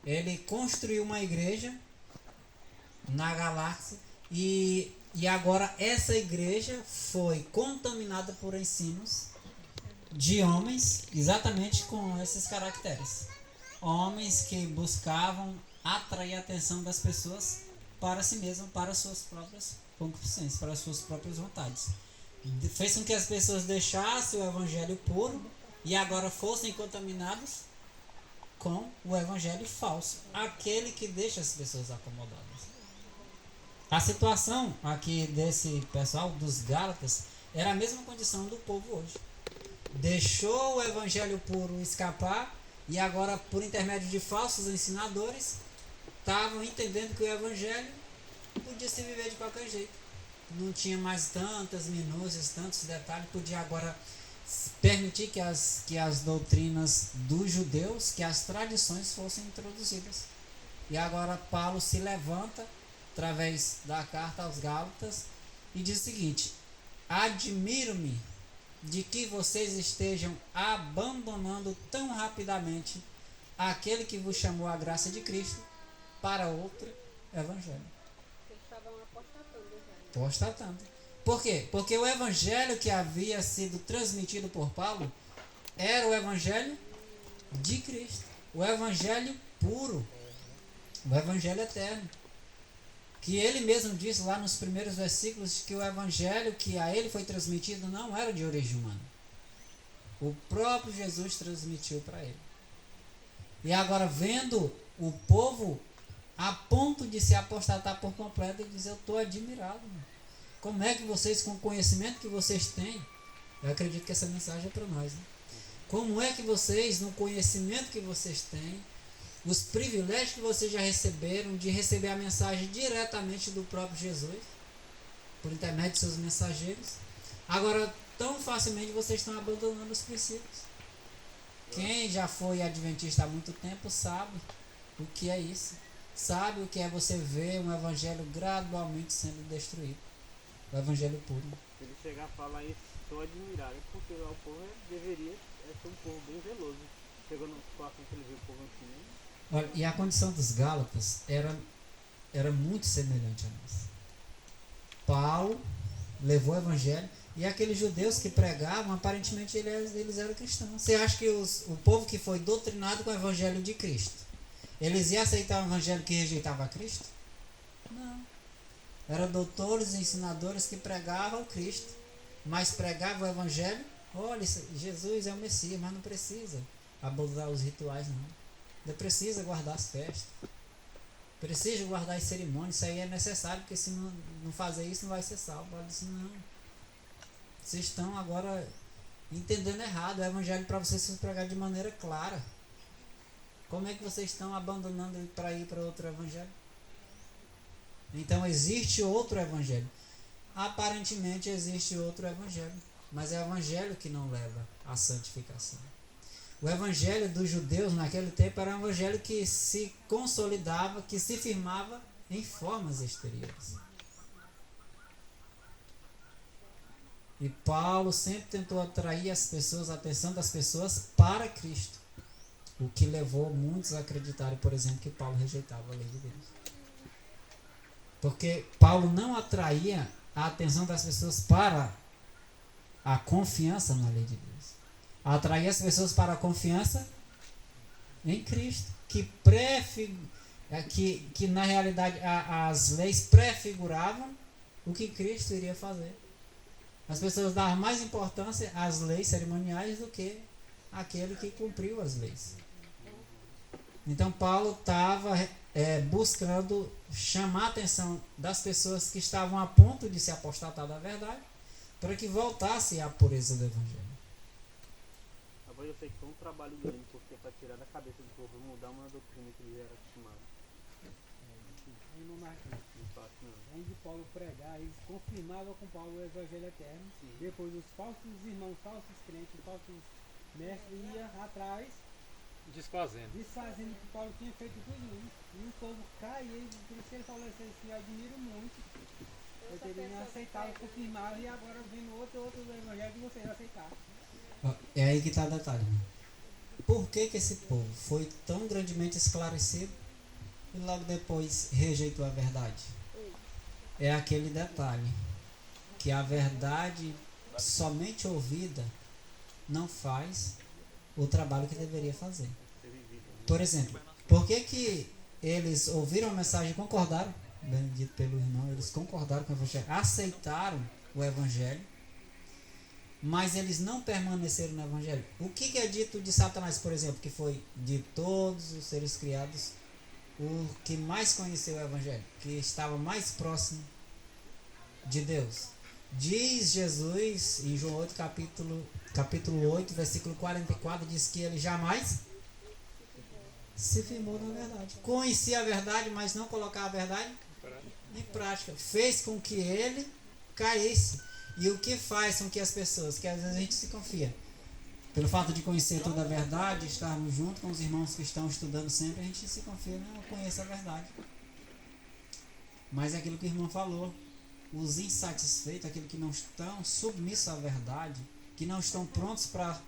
Ele construiu uma igreja na galáxia e agora essa igreja foi contaminada por ensinos de homens exatamente com esses caracteres. Homens que buscavam atrair a atenção das pessoas para si mesmo, para suas próprias concupiscências, para suas próprias vontades. Fez com que as pessoas deixassem o evangelho puro e agora fossem contaminados com o evangelho falso, aquele que deixa as pessoas acomodadas. A situação aqui desse pessoal, dos Gálatas, era a mesma condição do povo hoje. Deixou o evangelho puro escapar e agora, por intermédio de falsos ensinadores, estavam entendendo que o evangelho podia se viver de qualquer jeito. Não tinha mais tantas minúcias, tantos detalhes, podia agora permitir que as doutrinas dos judeus, que as tradições fossem introduzidas. E agora Paulo se levanta, através da carta aos Gálatas, e diz o seguinte: admiro-me de que vocês estejam abandonando tão rapidamente aquele que vos chamou a graça de Cristo para outro evangelho. Eles estavam apostatando já. Apostatando. Por quê? Porque o evangelho que havia sido transmitido por Paulo era o evangelho de Cristo, o evangelho puro, o evangelho eterno. Que ele mesmo disse lá nos primeiros versículos que o evangelho que a ele foi transmitido não era de origem humana. O próprio Jesus transmitiu para ele. E agora, vendo o povo a ponto de se apostatar por completo, ele diz: eu estou admirado. Como é que vocês, com o conhecimento que vocês têm, eu acredito que essa mensagem é para nós, né? Como é que vocês, no conhecimento que vocês têm, os privilégios que vocês já receberam de receber a mensagem diretamente do próprio Jesus, por intermédio de seus mensageiros, agora tão facilmente vocês estão abandonando os princípios. Quem já foi adventista há muito tempo sabe o que é isso. Sabe o que é você ver um evangelho gradualmente sendo destruído. O evangelho puro. Se ele chegar a falar isso, estou admirado, porque o povo deveria ser um povo bem zeloso. Chegou numa situação que ele viu o povo ensinando. Olha, e a condição dos Gálatas era muito semelhante a nós. Paulo levou o evangelho e aqueles judeus que pregavam, aparentemente eles eram cristãos. Você acha que o povo que foi doutrinado com o evangelho de Cristo, eles iam aceitar um evangelho que rejeitava Cristo? Não. Eram doutores e ensinadores que pregavam Cristo, mas pregavam o evangelho. Olha, Jesus é o Messias, mas não precisa abusar os rituais, não. Não precisa guardar as festas. Precisa guardar as cerimônias. Isso aí é necessário, porque se não fazer isso, não vai ser salvo. Ela disse: não. Vocês estão agora entendendo errado. O evangelho para vocês se pregar de maneira clara. Como é que vocês estão abandonando para ir para outro evangelho? Então existe outro evangelho. Aparentemente existe outro evangelho. Mas é o evangelho que não leva à santificação. O evangelho dos judeus naquele tempo era um evangelho que se consolidava, que se firmava em formas exteriores. E Paulo sempre tentou atrair as pessoas, a atenção das pessoas para Cristo. O que levou muitos a acreditarem, por exemplo, que Paulo rejeitava a lei de Deus. Porque Paulo não atraía a atenção das pessoas para a confiança na lei de Deus. Atrair as pessoas para a confiança em Cristo, que na realidade as leis prefiguravam o que Cristo iria fazer. As pessoas davam mais importância às leis cerimoniais do que aquele que cumpriu as leis. Então Paulo estava buscando chamar a atenção das pessoas que estavam a ponto de se apostatar da verdade, para que voltasse à pureza do Evangelho. Agora eu sei que foi um trabalho grande, porque para tirar da cabeça do povo mudar uma doutrina que eles eram acostumados. Aí não marca. Não fácil não. Além de Paulo pregar, eles confirmavam com Paulo o evangelho eterno. Depois os falsos irmãos, falsos crentes, falsos mestres iam atrás, Desfazendo. desfazendo o que Paulo tinha feito tudo isso. E o povo caía, por isso que ele falou assim: eu admiro muito. Eu teria aceitado, confirmava, e agora vendo outro do evangelho que vocês aceitaram. Ó, é aí que está o detalhe. Né? Por que esse povo foi tão grandemente esclarecido e logo depois rejeitou a verdade? É aquele detalhe, que a verdade somente ouvida não faz o trabalho que deveria fazer. Por exemplo, por que eles ouviram a mensagem e concordaram, bem dito pelo irmão, eles concordaram com o Evangelho, aceitaram o Evangelho, mas eles não permaneceram no Evangelho? O que é dito de Satanás, por exemplo, que foi de todos os seres criados o que mais conheceu o Evangelho, que estava mais próximo de Deus? Diz Jesus em João 8, capítulo 8, versículo 44, diz que ele jamais se firmou na verdade. Conhecia a verdade, mas não colocava a verdade em prática. Fez com que ele caísse. E o que faz com que as pessoas, que às vezes a gente se confia, pelo fato de conhecer toda a verdade, estarmos junto com os irmãos que estão estudando sempre, a gente se confia, não, eu conheço a verdade. Mas é aquilo que o irmão falou, os insatisfeitos, aqueles que não estão submissos à verdade, que não estão prontos para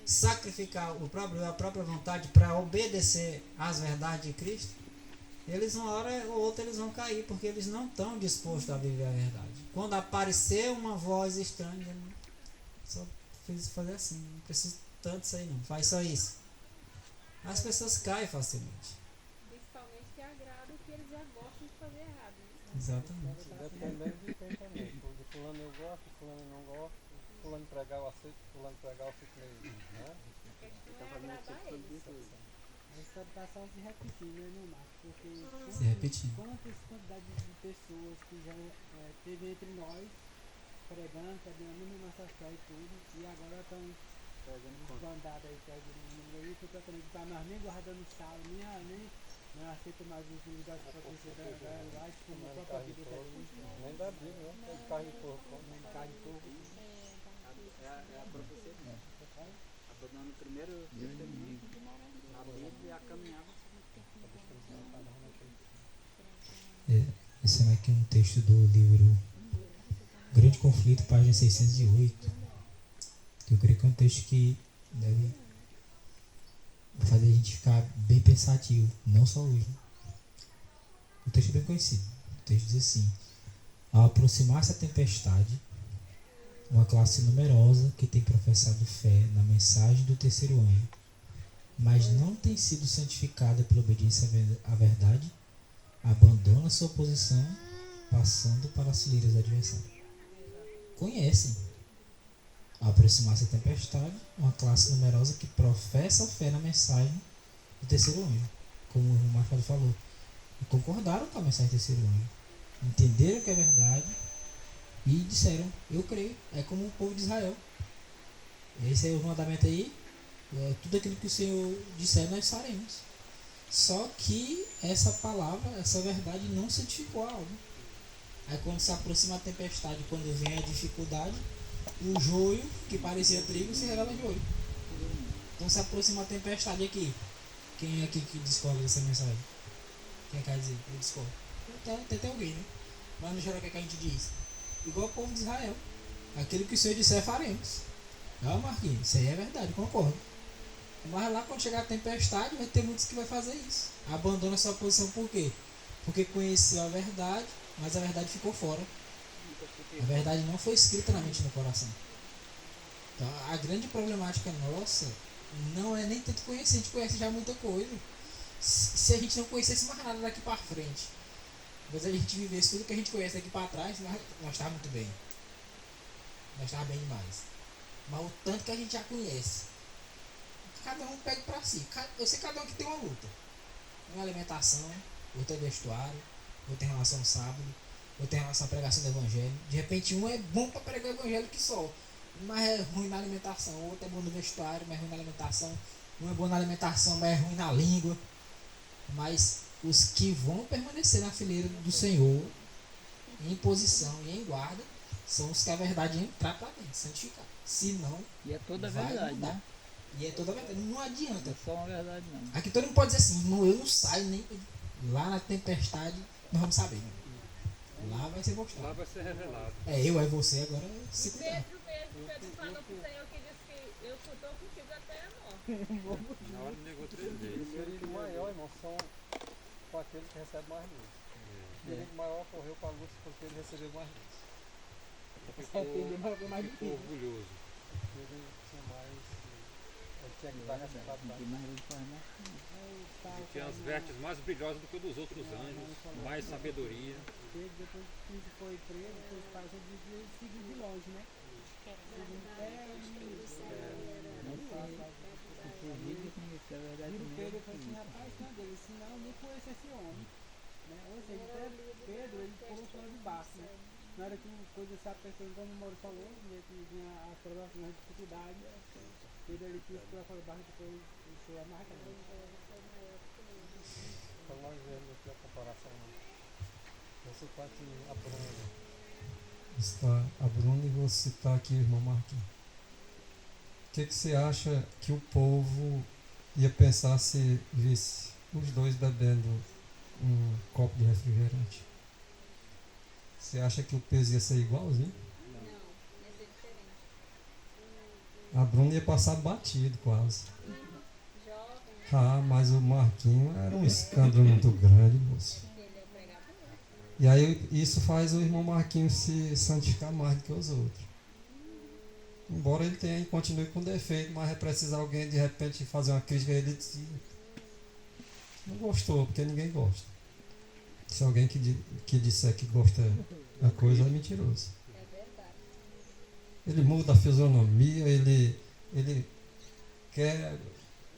sacrificar a própria vontade para obedecer às verdades de Cristo, eles uma hora ou outra eles vão cair, porque eles não estão dispostos a viver a verdade. Quando aparecer uma voz estranha, só fiz fazer assim, não preciso tanto disso aí não, faz só isso. As pessoas caem facilmente. Principalmente que agrada o que eles já gostam de fazer errado. Né? Exatamente. Dependendo de quem também. De fulano eu gosto, de fulano eu não gosto, de fulano pregar eu aceito, de fulano pregar eu fico meio, né? Então vai agradar eles. Essa está só se repetindo, né, meu Marcos? Porque Se repetindo. quantas quantidades de pessoas que já teve entre nós pregando a nossa fé e tudo, e agora estão desbandados aí, pegando o mundo aí, que tá mais nem guardando sal, nem aceita mais os livros das profecias da lá, tipo, no próprio Bíblia também. Nem da Bíblia, né? De carne de porco. Nem carne de porco. É a profecia mesmo. Abandonando primeiro o testemunho, a Bíblia e a caminhada. Esse é aqui um texto do livro Grande Conflito, página 608, que eu creio que é um texto que deve fazer a gente ficar bem pensativo, não só hoje. O texto é bem conhecido. O texto diz assim: ao aproximar-se a tempestade, uma classe numerosa que tem professado fé na mensagem do terceiro anjo, mas não tem sido santificada pela obediência à verdade, abandona sua posição, passando para as fileiras do adversário. Conhecem. Ao aproximar-se a tempestade, uma classe numerosa que professa fé na mensagem do terceiro anjo, como o Marcelo falou, e concordaram com a mensagem do terceiro anjo, entenderam que é verdade e disseram: eu creio. É como o povo de Israel. Esse é o mandamento aí, tudo aquilo que o Senhor disser nós faremos. Só que essa palavra, essa verdade não santificou a alma. Aí quando se aproxima a tempestade, quando vem a dificuldade, o joio que parecia trigo se revela joio. Então se aproxima a tempestade aqui. Quem é aqui que discorda dessa mensagem? Quem quer dizer? Eu discordo. Tem alguém, né? Mas no geral o que a gente diz? Igual o povo de Israel. Aquilo que o Senhor disser faremos. Não, Marquinhos, isso aí é verdade, concordo. Mas lá quando chegar a tempestade, vai ter muitos que vai fazer isso. Abandona sua posição por quê? Porque conheceu a verdade, mas a verdade ficou fora. A verdade não foi escrita na mente e no coração. Então a grande problemática nossa não é nem tanto conhecer, a gente conhece já muita coisa. Se a gente não conhecesse mais nada daqui para frente, mas a gente vivesse tudo que a gente conhece daqui para trás, nós estávamos muito bem. Nós estávamos bem demais. Mas o tanto que a gente já conhece, cada um pega para si. Eu sei cada um que tem uma luta. Uma alimentação, outra é vestuário, outra em relação ao sábado, outra em relação à pregação do evangelho. De repente um é bom para pregar o evangelho que só, mas é ruim na alimentação. Outro é bom no vestuário, mas é ruim na alimentação. Um é bom na alimentação, mas é ruim na língua. Mas os que vão permanecer na fileira do Senhor, em posição e em guarda, são os que a verdade entrar para dentro, santificar. Se não, E é toda a vai verdade, mudar. né? E é toda a verdade. Não adianta. Não é só uma verdade, não. Aqui todo mundo pode dizer assim: irmão, eu não saio nem. Lá na tempestade, nós vamos saber. Né? Lá vai ser Lá mostrado. vai ser revelado. É eu, é você, agora se cuidar. Pedro falou pro Senhor que disse que eu Na hora negou 3 E vezes. o perigo maior, irmão, são com aqueles que recebem mais luz. O perigo maior ocorreu para Lúcio porque ele recebeu mais luz. Arrepender mais Ficou difícil. orgulhoso. Ele tinha mais. Ele tinha que dar resultado mais. Ele tinha as vestes mais brilhosas do que o dos outros anjos, mais sabedoria. Depois que ele foi preso, os pais ele seguiu de longe, né? E o Pedro falou assim, rapaz, não dele, senão eu nem conheço esse homem. Né? Ou seja, até Pedro, ele colocou de baixo, né? Na hora que coisa se apertou, como o Mauro falou, né, que vinha as provações, as dificuldades, Pedro ele quis colocar debaixo, depois deixou a marca dele. Para nós vermos aqui a comparação. Você está aqui a Bruna. Está a Bruna e vou citar aqui o irmão Marquinhos. O que você acha que o povo ia pensar se visse os dois bebendo um copo de refrigerante? Você acha que o peso ia ser igualzinho? Não, ia ser diferente. A Bruna ia passar batido quase. Jovem, Ah, mas o Marquinhos era um escândalo muito grande, moço. ele é pregador. E aí isso faz o irmão Marquinhos se santificar mais do que os outros. Embora ele tenha e continue com defeito, mas vai precisar alguém de repente fazer uma crítica a ele não gostou, porque ninguém gosta. Se alguém que disser que gosta da coisa é mentiroso. É verdade. Ele muda a fisionomia, ele quer,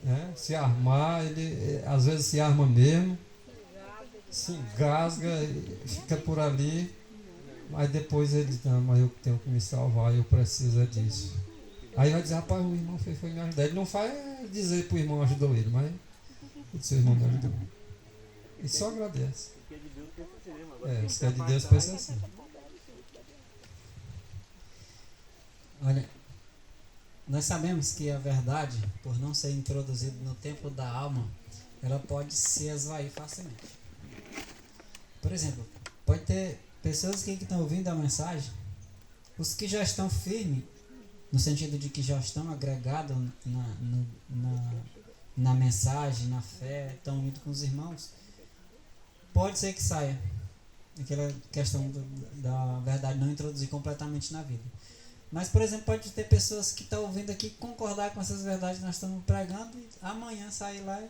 né, se armar, ele às vezes se arma mesmo, se engasga, fica por ali, mas depois ele diz, não, mas eu tenho que me salvar, eu preciso disso. Aí vai dizer, rapaz, o irmão foi me ajudar. Ele não faz dizer pro irmão ajudou ele, mas o seu irmão me ajudou. E só agradece. O que é de Deus pensa assim mesmo. Agora É, tem os que que é de ter Deus a pensam parte- assim. Olha, nós sabemos que a verdade, por não ser introduzida no templo da alma, ela pode se esvair facilmente. Por exemplo, pode ter pessoas que estão ouvindo a mensagem, os que já estão firmes, no sentido de que já estão agregados na mensagem, na fé, estão unidos com os irmãos, pode ser que saia aquela questão da verdade não introduzir completamente na vida. Mas, por exemplo, pode ter pessoas que estão ouvindo aqui concordar com essas verdades que nós estamos pregando e amanhã sair lá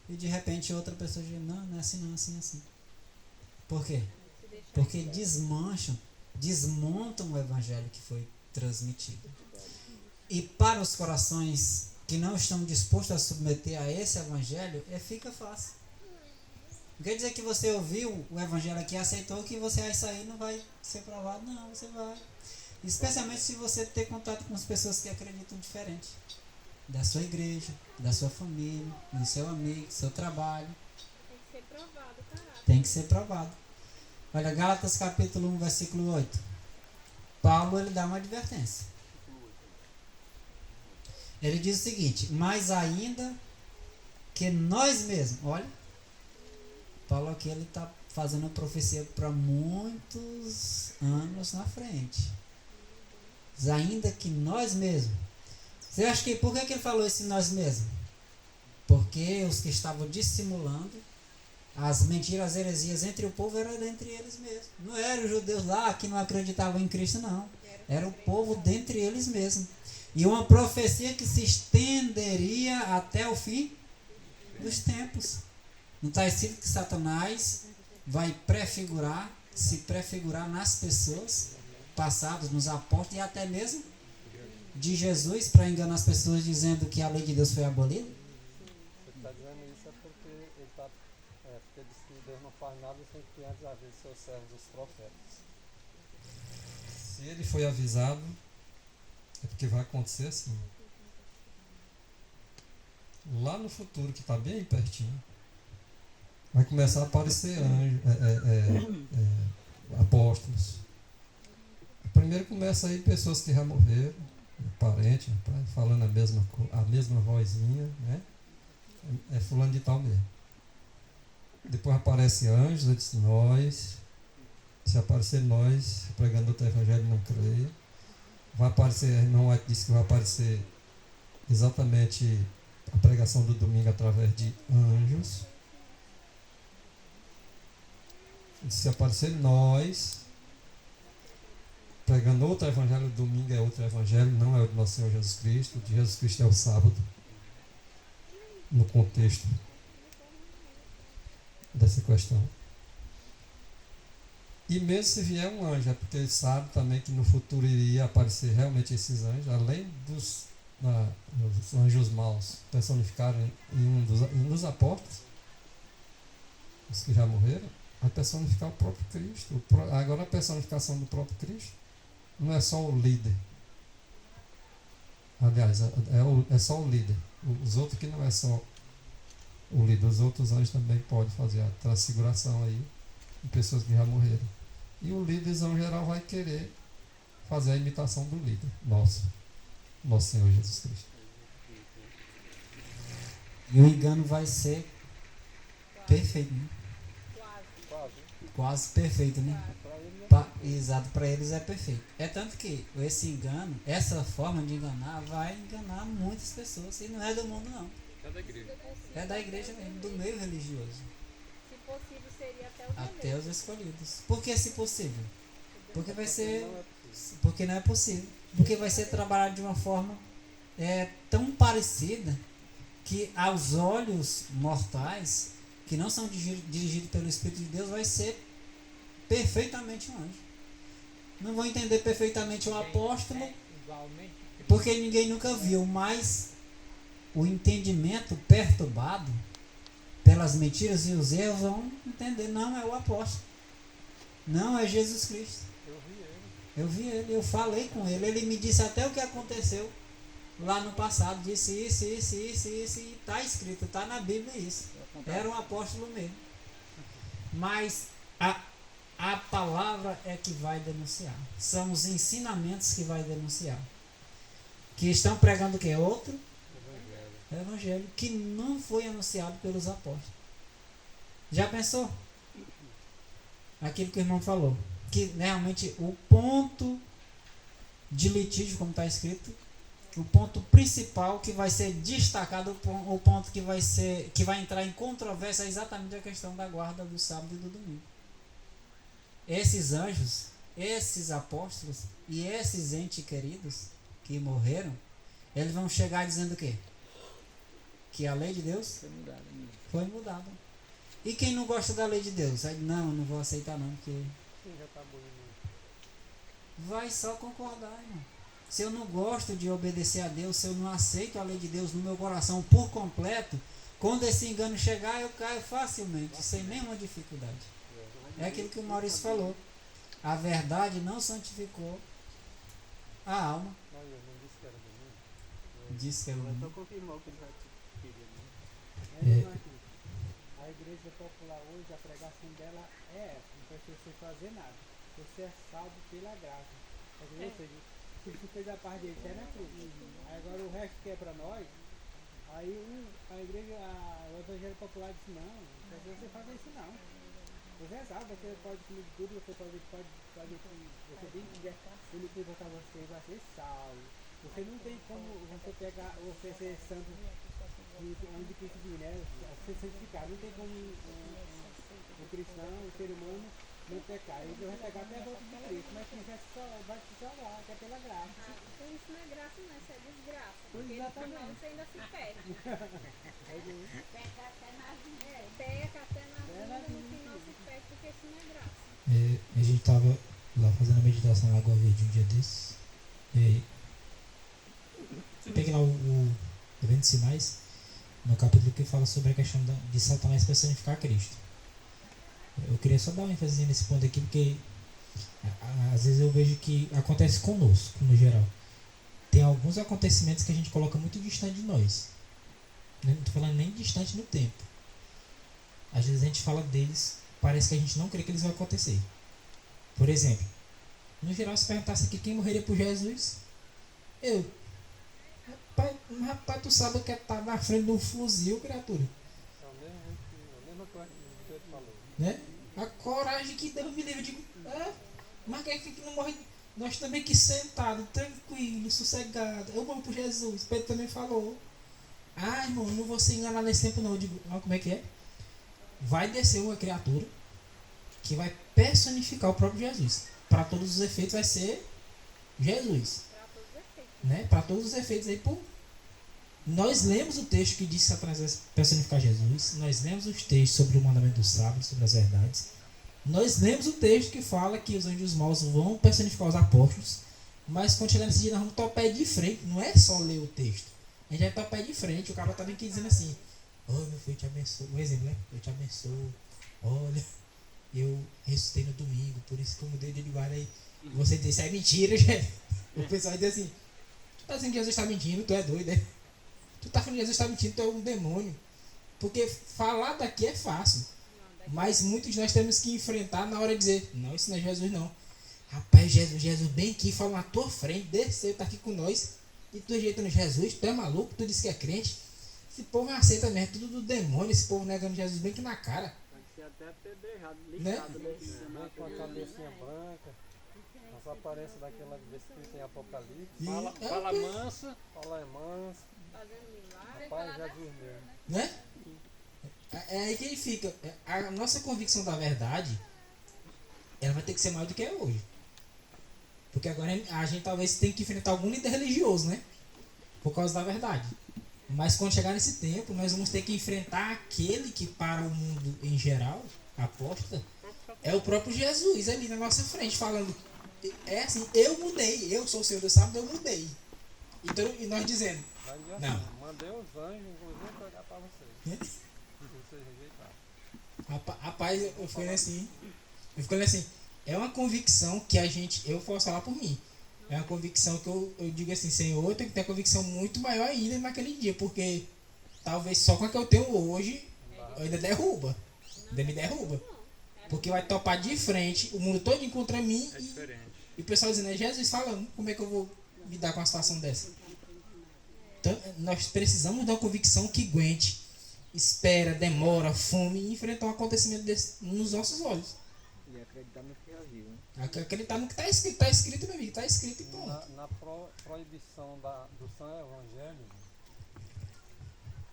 e de repente outra pessoa diz, não é assim, não é assim, é assim. Por quê? Porque desmontam o evangelho que foi transmitido. E para os corações que não estão dispostos a submeter a esse evangelho, fica fácil. Não quer dizer que você ouviu o evangelho aqui e aceitou que você vai sair e não vai ser provado. Não, você vai. Especialmente se você ter contato com as pessoas que acreditam diferente. Da sua igreja, da sua família, do seu amigo, do seu trabalho. Tem que ser provado, caralho. Tem que ser provado. Olha, Gálatas capítulo 1, versículo 8. Paulo, ele dá uma advertência. Ele diz o seguinte, mas ainda que nós mesmos, olha, Paulo aqui ele está fazendo uma profecia para muitos anos na frente. Mas ainda que nós mesmos. Você acha que, por que ele falou isso em nós mesmos? Porque os que estavam dissimulando as mentiras, as heresias entre o povo eram dentre eles mesmos. Não eram os judeus lá que não acreditavam em Cristo, não. Era o povo dentre eles mesmos. E uma profecia que se estenderia até o fim dos tempos. Não está escrito que Satanás vai se prefigurar nas pessoas passadas, nos apóstolos e até mesmo de Jesus para enganar as pessoas dizendo que a lei de Deus foi abolida? Ele está dizendo isso porque ele está. Porque diz que Deus não faz nada sem que antes avise seus servos, os profetas. Se ele foi avisado, é porque vai acontecer assim. Lá no futuro, que está bem pertinho, vai começar a aparecer apóstolos. Primeiro começa aí pessoas que já morreram, parente, falando a mesma vozinha, né? É fulano de tal mesmo. Depois aparece anjos, eu disse, nós, se aparecer nós, pregando outro evangelho, não creia. Vai aparecer, irmão White disse que vai aparecer exatamente a pregação do domingo através de anjos. E se aparecer nós, pregando outro evangelho, do domingo é outro evangelho, não é o do nosso Senhor Jesus Cristo. O de Jesus Cristo é o sábado, no contexto dessa questão. E mesmo se vier um anjo, é porque ele sabe também que no futuro iria aparecer realmente esses anjos, além dos anjos maus personificarem em um dos apóstolos, os que já morreram, vai personificar o próprio Cristo. Agora a personificação do próprio Cristo não é só o líder. Aliás, é só o líder. Os outros que não é só o líder, os outros anjos também podem fazer a transfiguração aí de pessoas que já morreram. E o líderzão geral vai querer fazer a imitação do líder, nosso Senhor Jesus Cristo. E o engano vai ser perfeito, né? Quase perfeito, né? Exato, para eles é perfeito. É tanto que esse engano, essa forma de enganar, vai enganar muitas pessoas. E não é do mundo, não. É da igreja. É da igreja mesmo, do meio religioso. Se possível, seria até os Até os escolhidos. Por que se possível? Porque vai ser. Porque não é possível. Porque vai ser trabalhado de uma forma tão parecida que aos olhos mortais, que não são dirigidos pelo Espírito de Deus, vai ser perfeitamente um anjo. Não vão entender perfeitamente um apóstolo, porque ninguém nunca viu, mas o entendimento perturbado pelas mentiras e os erros vão entender, não é o apóstolo, não é Jesus Cristo. Eu vi ele, eu falei com ele, ele me disse até o que aconteceu lá no passado, disse isso, e está escrito, está na Bíblia isso. Era um apóstolo mesmo. Mas a palavra é que vai denunciar. São os ensinamentos que vai denunciar. Que estão pregando o quê? Outro evangelho que não foi anunciado pelos apóstolos. Já pensou? Aquilo que o irmão falou. Que realmente o ponto de litígio, como está escrito, o ponto principal que vai ser destacado, o ponto que vai entrar em controvérsia é exatamente a questão da guarda do sábado e do domingo. Esses anjos, esses apóstolos e esses entes queridos que morreram, eles vão chegar dizendo o quê? Que a lei de Deus foi mudada. E quem não gosta da lei de Deus? Aí, não vou aceitar não, porque vai só concordar, irmão. Se eu não gosto de obedecer a Deus, se eu não aceito a lei de Deus no meu coração por completo, quando esse engano chegar, eu caio facilmente, sem nenhuma dificuldade. É aquilo que o Maurício falou. A verdade não santificou a alma. Disse que era Só domingo. confirmar o que ele já queria, né? A igreja popular hoje, a pregação dela é essa, não precisa você fazer nada. Você é salvo pela graça. Ou seja, Cristo fez a parte dele até na cruz. Aí agora o resto que é para nós, aí a igreja, o evangelho popular disse, não precisa você fazer isso não. Você é salvo, você pode comer tudo, você pode fazer o que você bem quiser, o único que botar você vai ser salvo. Você não tem como você pegar, você ser santo onde Cristo diz, né? Ser santificado. Não tem como o cristão, o ser humano, não pecar. Ele vai pegar até a volta de Cristo, mas Cristo só vai te salvar, que é pela graça. Então isso não é graça, não, isso é desgraça. Pois Porque exatamente. no final você ainda se perde. Peca até na vida. Peca até na vida, no final se perde, porque isso não é graça. A gente estava lá fazendo a meditação na Lagoa Verde um dia desses. E aí, eu peguei lá o Evento de Sinais, no capítulo que fala sobre a questão de Satanás personificar Cristo. Eu queria só dar uma ênfase nesse ponto aqui, porque às vezes eu vejo que acontece conosco, no geral. Tem alguns acontecimentos que a gente coloca muito distante de nós. Não estou falando nem distante no tempo. Às vezes a gente fala deles, parece que a gente não crê que eles vão acontecer. Por exemplo, no geral, se perguntasse aqui quem morreria por Jesus, Rapaz, tu sabe que tá na frente de um fuzil, criatura. É a mesma coisa que ele falou. Né? A coragem que Deus me livre, eu digo, mas quem é que não morre? Nós também aqui sentados, tranquilo, sossegado. Eu morro por Jesus, Pedro também falou. Ah, irmão, não vou ser enganado nesse tempo não. Eu digo, ah, como é que é? Vai descer uma criatura que vai personificar o próprio Jesus. Para todos os efeitos vai ser Jesus. Né? Para todos os efeitos aí, pô. Nós lemos o texto que diz que Satanás vai personificar Jesus. Nós lemos os textos sobre o mandamento do sábado, sobre as verdades. Nós lemos o texto que fala que os anjos maus vão personificar os apóstolos. Mas quando chegar nesse dia, nós vamos topar de frente. Não é só ler o texto. A gente vai topar de frente. O cara tá bem aqui dizendo assim: oh, meu filho, eu te abençoo. Um exemplo, né? Eu te abençoo. Olha, eu ressuscitei no domingo, por isso que eu mudei de linguagem aí. Você diz, isso é mentira, gente. O pessoal diz assim: tu tá dizendo que Jesus está mentindo, tu é doido, né? Tu tá falando que Jesus está mentindo, tu é um demônio. Porque falar daqui é fácil. Mas muitos de nós temos que enfrentar na hora de dizer: não, isso não é Jesus, não. Rapaz, Jesus bem aqui, fala na tua frente, desceu, tá aqui com nós. E tu rejeitando Jesus, tu é maluco, tu disse que é crente. Esse povo não aceita mesmo, tudo do demônio, esse povo negando Jesus bem aqui na cara. Vai ser até apedrejado, Né? lixado, né? Vem com a cabecinha branca, mas aparece daquela descrita em Apocalipse. E Fala mansa, fala é mansa. Fazendo milagre. Rapaz, Jesus mesmo. Né? É aí que ele fica. A nossa convicção da verdade, ela vai ter que ser maior do que é hoje. Porque agora a gente talvez tenha que enfrentar algum líder religioso, né? Por causa da verdade. Mas quando chegar nesse tempo, nós vamos ter que enfrentar aquele que para o mundo em geral, aposta, é o próprio Jesus ali na nossa frente, falando: é assim, eu mudei, eu sou o Senhor do sábado, eu mudei. E nós dizendo: Vai dizer não. assim, mandei os anjos, inclusive, para olhar para vocês. E vocês rejeitaram. Rapaz, eu fico olhando assim, é uma convicção que eu posso falar por mim. É uma convicção que eu digo assim: Senhor, eu tenho que ter uma convicção muito maior ainda naquele dia, porque talvez só com a que eu tenho hoje, eu ainda ainda me derruba. Porque vai topar de frente, o mundo todo contra mim, e o pessoal dizendo: é Jesus falando, como é que eu vou lidar com uma situação dessa? Então, nós precisamos de uma convicção que aguente, espera, demora, fome, e enfrentar um acontecimento desse nos nossos olhos. E acreditar no que já viu, né? Acreditar no que está escrito, meu amigo, está escrito e pronto. Na proibição do São Evangelho,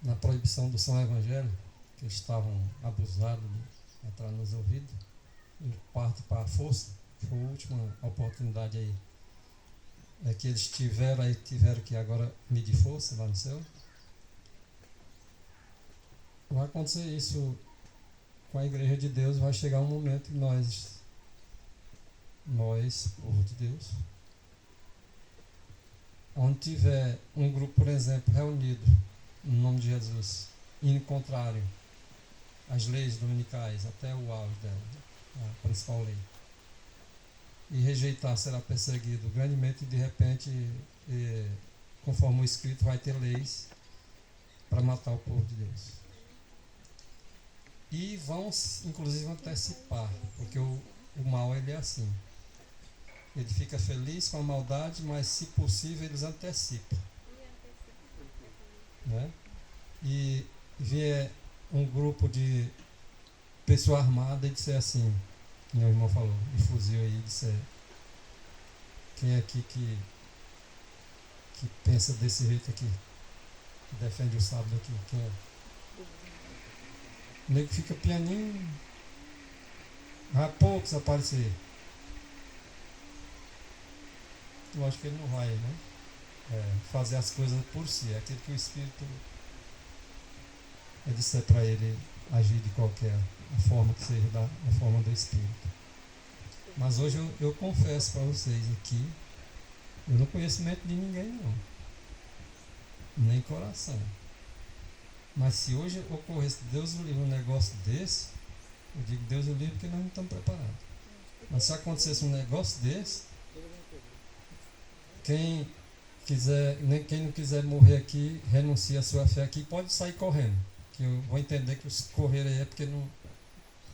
Na proibição do São Evangelho, que eles estavam abusados de entrar nos ouvidos, e parte para a força, foi a última oportunidade aí. É que eles tiveram que agora medir força lá no céu. Vai acontecer isso com a Igreja de Deus, vai chegar um momento que nós, povo de Deus, onde tiver um grupo, por exemplo, reunido no nome de Jesus, indo contrário às leis dominicais, até o auge dela, a principal lei, e rejeitar, será perseguido grandemente, e de repente, conforme o escrito, vai ter leis para matar o povo de Deus. E vão, inclusive, antecipar, porque o mal ele é assim. Ele fica feliz com a maldade, mas, se possível, eles antecipam. Né? E vier um grupo de pessoa armada e disser assim, que meu irmão falou, de fuzil aí, disser: quem é aqui que pensa desse jeito aqui, que defende o sábado aqui, quem é? O nego fica pianinho, vai poucos aparecer. Eu acho que ele não vai, né? Fazer as coisas por si, é aquilo que o Espírito disser para ele agir de qualquer forma que seja, da forma do Espírito. Mas hoje eu confesso para vocês aqui, eu não conheço mente de ninguém, não, nem coração. Mas se hoje ocorresse, Deus o livre, um negócio desse, eu digo Deus o livre porque nós não estamos preparados. Mas se acontecesse um negócio desse, quem não quiser morrer aqui, renuncia a sua fé aqui, pode sair correndo. Que eu vou entender que os correr aí é porque não,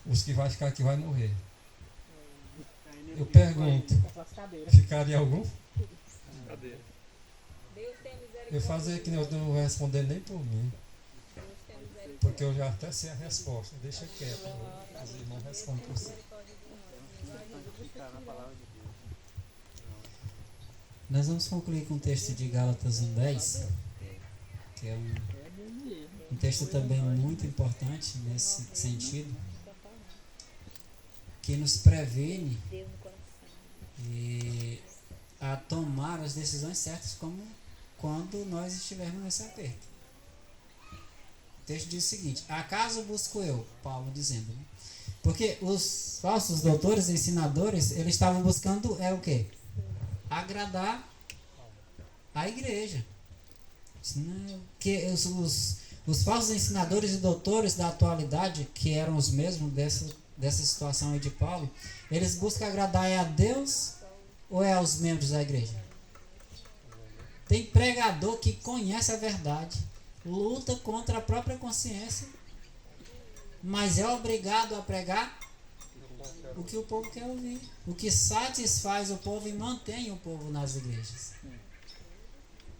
os que vai ficar aqui vai morrer. Eu pergunto, ficaria algum? Eu fazer que eu não vou responder nem por mim. Porque eu já até sei a resposta. Deixa quieto. Os irmãos respondem por si. Nós vamos concluir com o texto de Gálatas 1:10, que é um texto também muito importante nesse sentido, que nos previne a tomar as decisões certas como quando nós estivermos nesse aperto. O texto diz o seguinte: acaso busco eu, Paulo dizendo, né? Porque os falsos doutores, ensinadores, eles estavam buscando o quê? Agradar a igreja. Que os falsos ensinadores e doutores da atualidade, que eram os mesmos dessa situação aí de Paulo, eles buscam agradar a Deus ou aos membros da igreja? Tem pregador que conhece a verdade, luta contra a própria consciência, mas é obrigado a pregar o que o povo quer ouvir, o que satisfaz o povo e mantém o povo nas igrejas.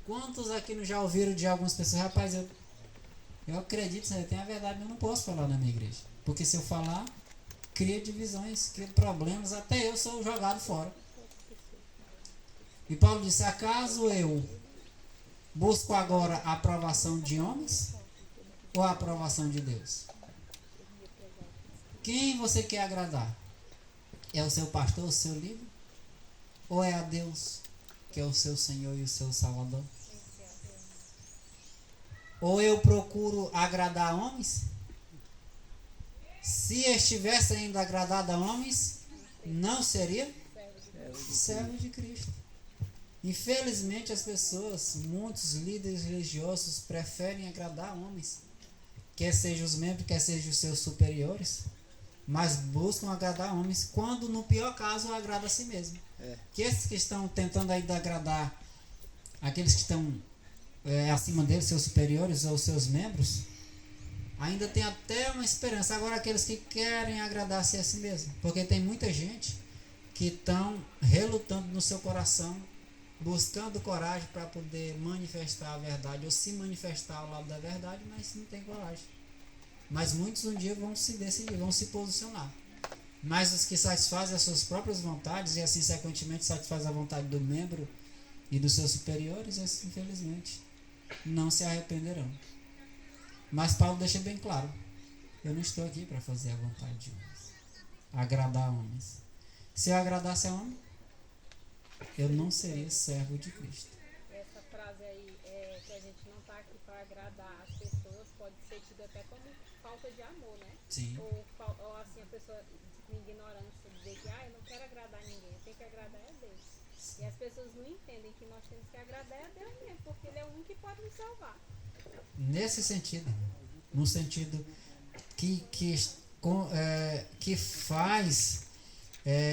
Quantos aqui não já ouviram de algumas pessoas: rapaz, eu acredito, eu tenho a verdade, mas eu não posso falar na minha igreja, porque se eu falar, cria divisões, cria problemas, até eu sou jogado fora. E Paulo disse: acaso eu busco agora a aprovação de homens ou a aprovação de Deus? Quem você quer agradar? É o seu pastor, o seu líder? Ou é a Deus, que é o seu Senhor e o seu Salvador? Ou eu procuro agradar a homens? Se estivesse ainda agradado a homens, não seria servo de Cristo. Infelizmente as pessoas, muitos líderes religiosos preferem agradar a homens, quer sejam os membros, quer sejam os seus superiores, mas buscam agradar homens, quando no pior caso agrada a si mesmo. Que esses que estão tentando ainda agradar aqueles que estão acima deles, seus superiores ou seus membros, ainda tem até uma esperança. Agora aqueles que querem agradar-se a si mesmo, porque tem muita gente que estão relutando no seu coração, buscando coragem para poder manifestar a verdade ou se manifestar ao lado da verdade, mas não tem coragem. Mas muitos um dia vão se decidir, vão se posicionar. Mas os que satisfazem as suas próprias vontades e assim sequentemente satisfazem a vontade do membro e dos seus superiores, esses, infelizmente, não se arrependerão. Mas Paulo deixa bem claro: eu não estou aqui para fazer a vontade de homens, agradar homens. Se eu agradasse a homem, eu não seria servo de Cristo. Essa frase aí, que a gente não está aqui para agradar as pessoas, pode ser tido até como falta de amor, né? Sim. Ou assim, a pessoa com ignorância dizer que eu não quero agradar ninguém, eu tenho que agradar a Deus. Sim. E as pessoas não entendem que nós temos que agradar a Deus mesmo, porque Ele é o único que pode nos salvar. Nesse sentido, no sentido que faz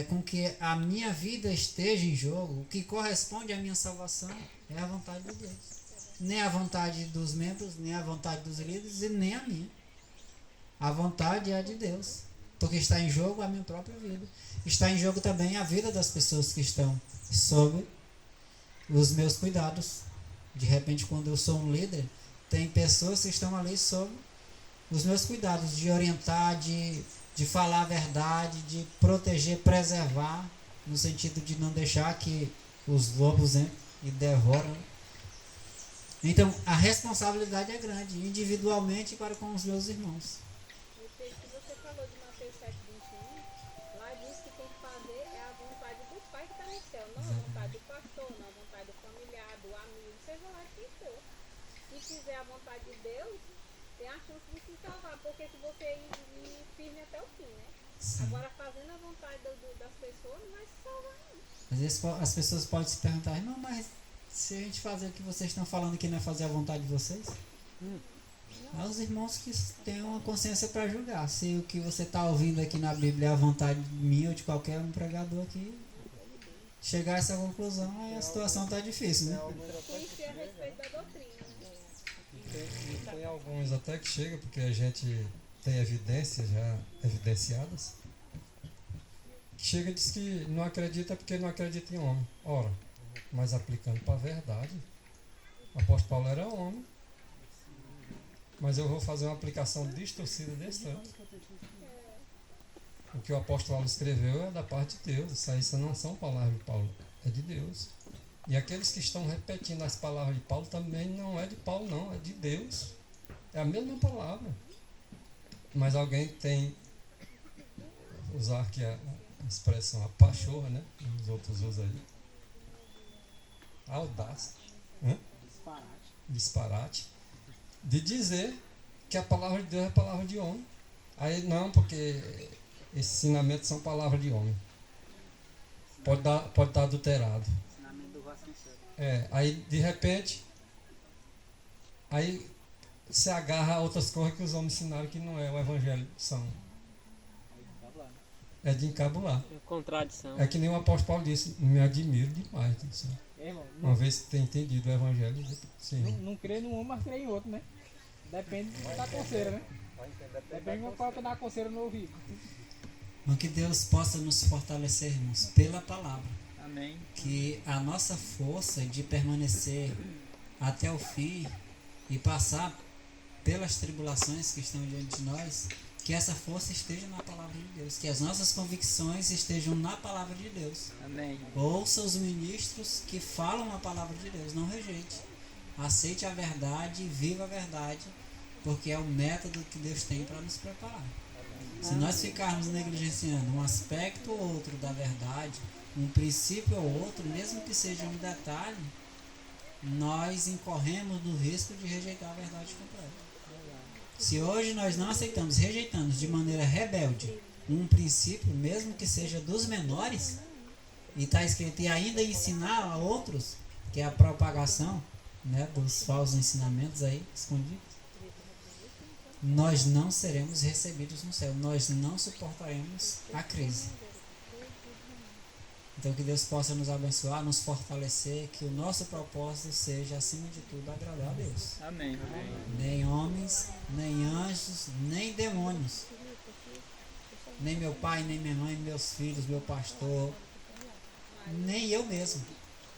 com que a minha vida esteja em jogo, o que corresponde à minha salvação é a vontade de Deus. Nem a vontade dos membros, nem a vontade dos líderes e nem a minha. A vontade é a de Deus, porque está em jogo a minha própria vida. Está em jogo também a vida das pessoas que estão sob os meus cuidados. De repente, quando eu sou um líder, tem pessoas que estão ali sob os meus cuidados, de orientar, de falar a verdade, de proteger, preservar, no sentido de não deixar que os lobos entrem e devoram. Então, a responsabilidade é grande, individualmente para com os meus irmãos. O texto que você falou de Mateus 7:21, lá diz que tem que fazer a vontade do Pai que está no céu, não a vontade do pastor, não a vontade do familiar, do amigo, seja lá quem for. Se fizer a vontade de Deus, tem a chance de se salvar, porque se você ir firme até o fim, né? Sim. Agora, fazendo a vontade das pessoas, não vai se salvar, não. Às vezes as pessoas podem se perguntar: não, mas se a gente fazer o que vocês estão falando que não é fazer a vontade de vocês? Há os irmãos que têm uma consciência para julgar. Se o que você está ouvindo aqui na Bíblia é a vontade minha ou de qualquer um pregador aqui, chegar a essa conclusão, aí a situação está difícil, né? Tem que ser a respeito da doutrina. Tem alguns até que chega, porque a gente tem evidências já evidenciadas, que chega e diz que não acredita porque não acredita em homem. Ora, mas aplicando para a verdade, o apóstolo Paulo era homem, mas eu vou fazer uma aplicação distorcida desse tanto. O que o apóstolo Paulo escreveu é da parte de Deus. Isso não são palavras de Paulo, é de Deus. E aqueles que estão repetindo as palavras de Paulo também não é de Paulo, não, é de Deus. É a mesma palavra. Mas alguém tem, usar aqui a expressão, a pachorra, né? Os outros usam aí. Audácia. Disparate. De dizer que a palavra de Deus é a palavra de homem. Aí não, porque esses ensinamentos são palavras de homem. Pode estar adulterado. Aí de repente, aí se agarra a outras coisas que os homens ensinaram que não é o evangelho, são. É de encabular. Contradição. É que nem o apóstolo Paulo disse, me admiro demais disso. Irmão, Uma vez que tem entendido o evangelho, sim. não crê num um, mas crê em outro, né? Depende da coceira, né? Depende de uma falta da coceira no ouvido. Mas que Deus possa nos fortalecer, irmãos, pela palavra. Amém. Que a nossa força de permanecer até o fim e passar pelas tribulações que estão diante de nós, que essa força esteja na palavra de Deus, que as nossas convicções estejam na palavra de Deus. Amém. Ouça os ministros que falam a palavra de Deus, não rejeite. Aceite a verdade e viva a verdade, porque é o método que Deus tem para nos preparar. Se nós ficarmos negligenciando um aspecto ou outro da verdade, um princípio ou outro, mesmo que seja um detalhe, nós incorremos no risco de rejeitar a verdade completa. Se hoje nós não aceitamos, rejeitamos de maneira rebelde um princípio, mesmo que seja dos menores, e está escrito, e ainda ensinar a outros, que é a propagação, né, dos falsos ensinamentos aí escondidos, nós não seremos recebidos no céu, nós não suportaremos a crise. Então que Deus possa nos abençoar, nos fortalecer, que o nosso propósito seja, acima de tudo, agradar a Deus. Amém. Nem homens, nem anjos, nem demônios. Nem meu pai, nem minha mãe, meus filhos, meu pastor, nem eu mesmo,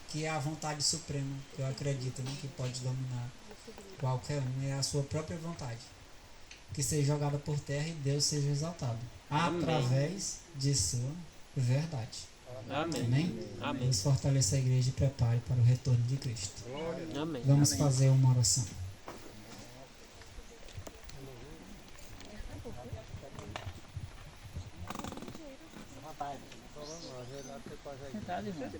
que é a vontade suprema, que eu acredito, né, que pode dominar qualquer um, é a sua própria vontade, que seja jogada por terra e Deus seja exaltado, através de sua verdade. Amém. Amém? Amém. Deus fortaleça a igreja e prepare para o retorno de Cristo. Amém. Vamos Amém. fazer uma oração. Sentado, irmão.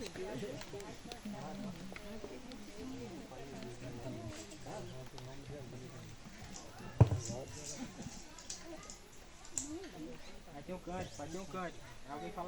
Vai ter um cante, vai ter um cante. Alguém fala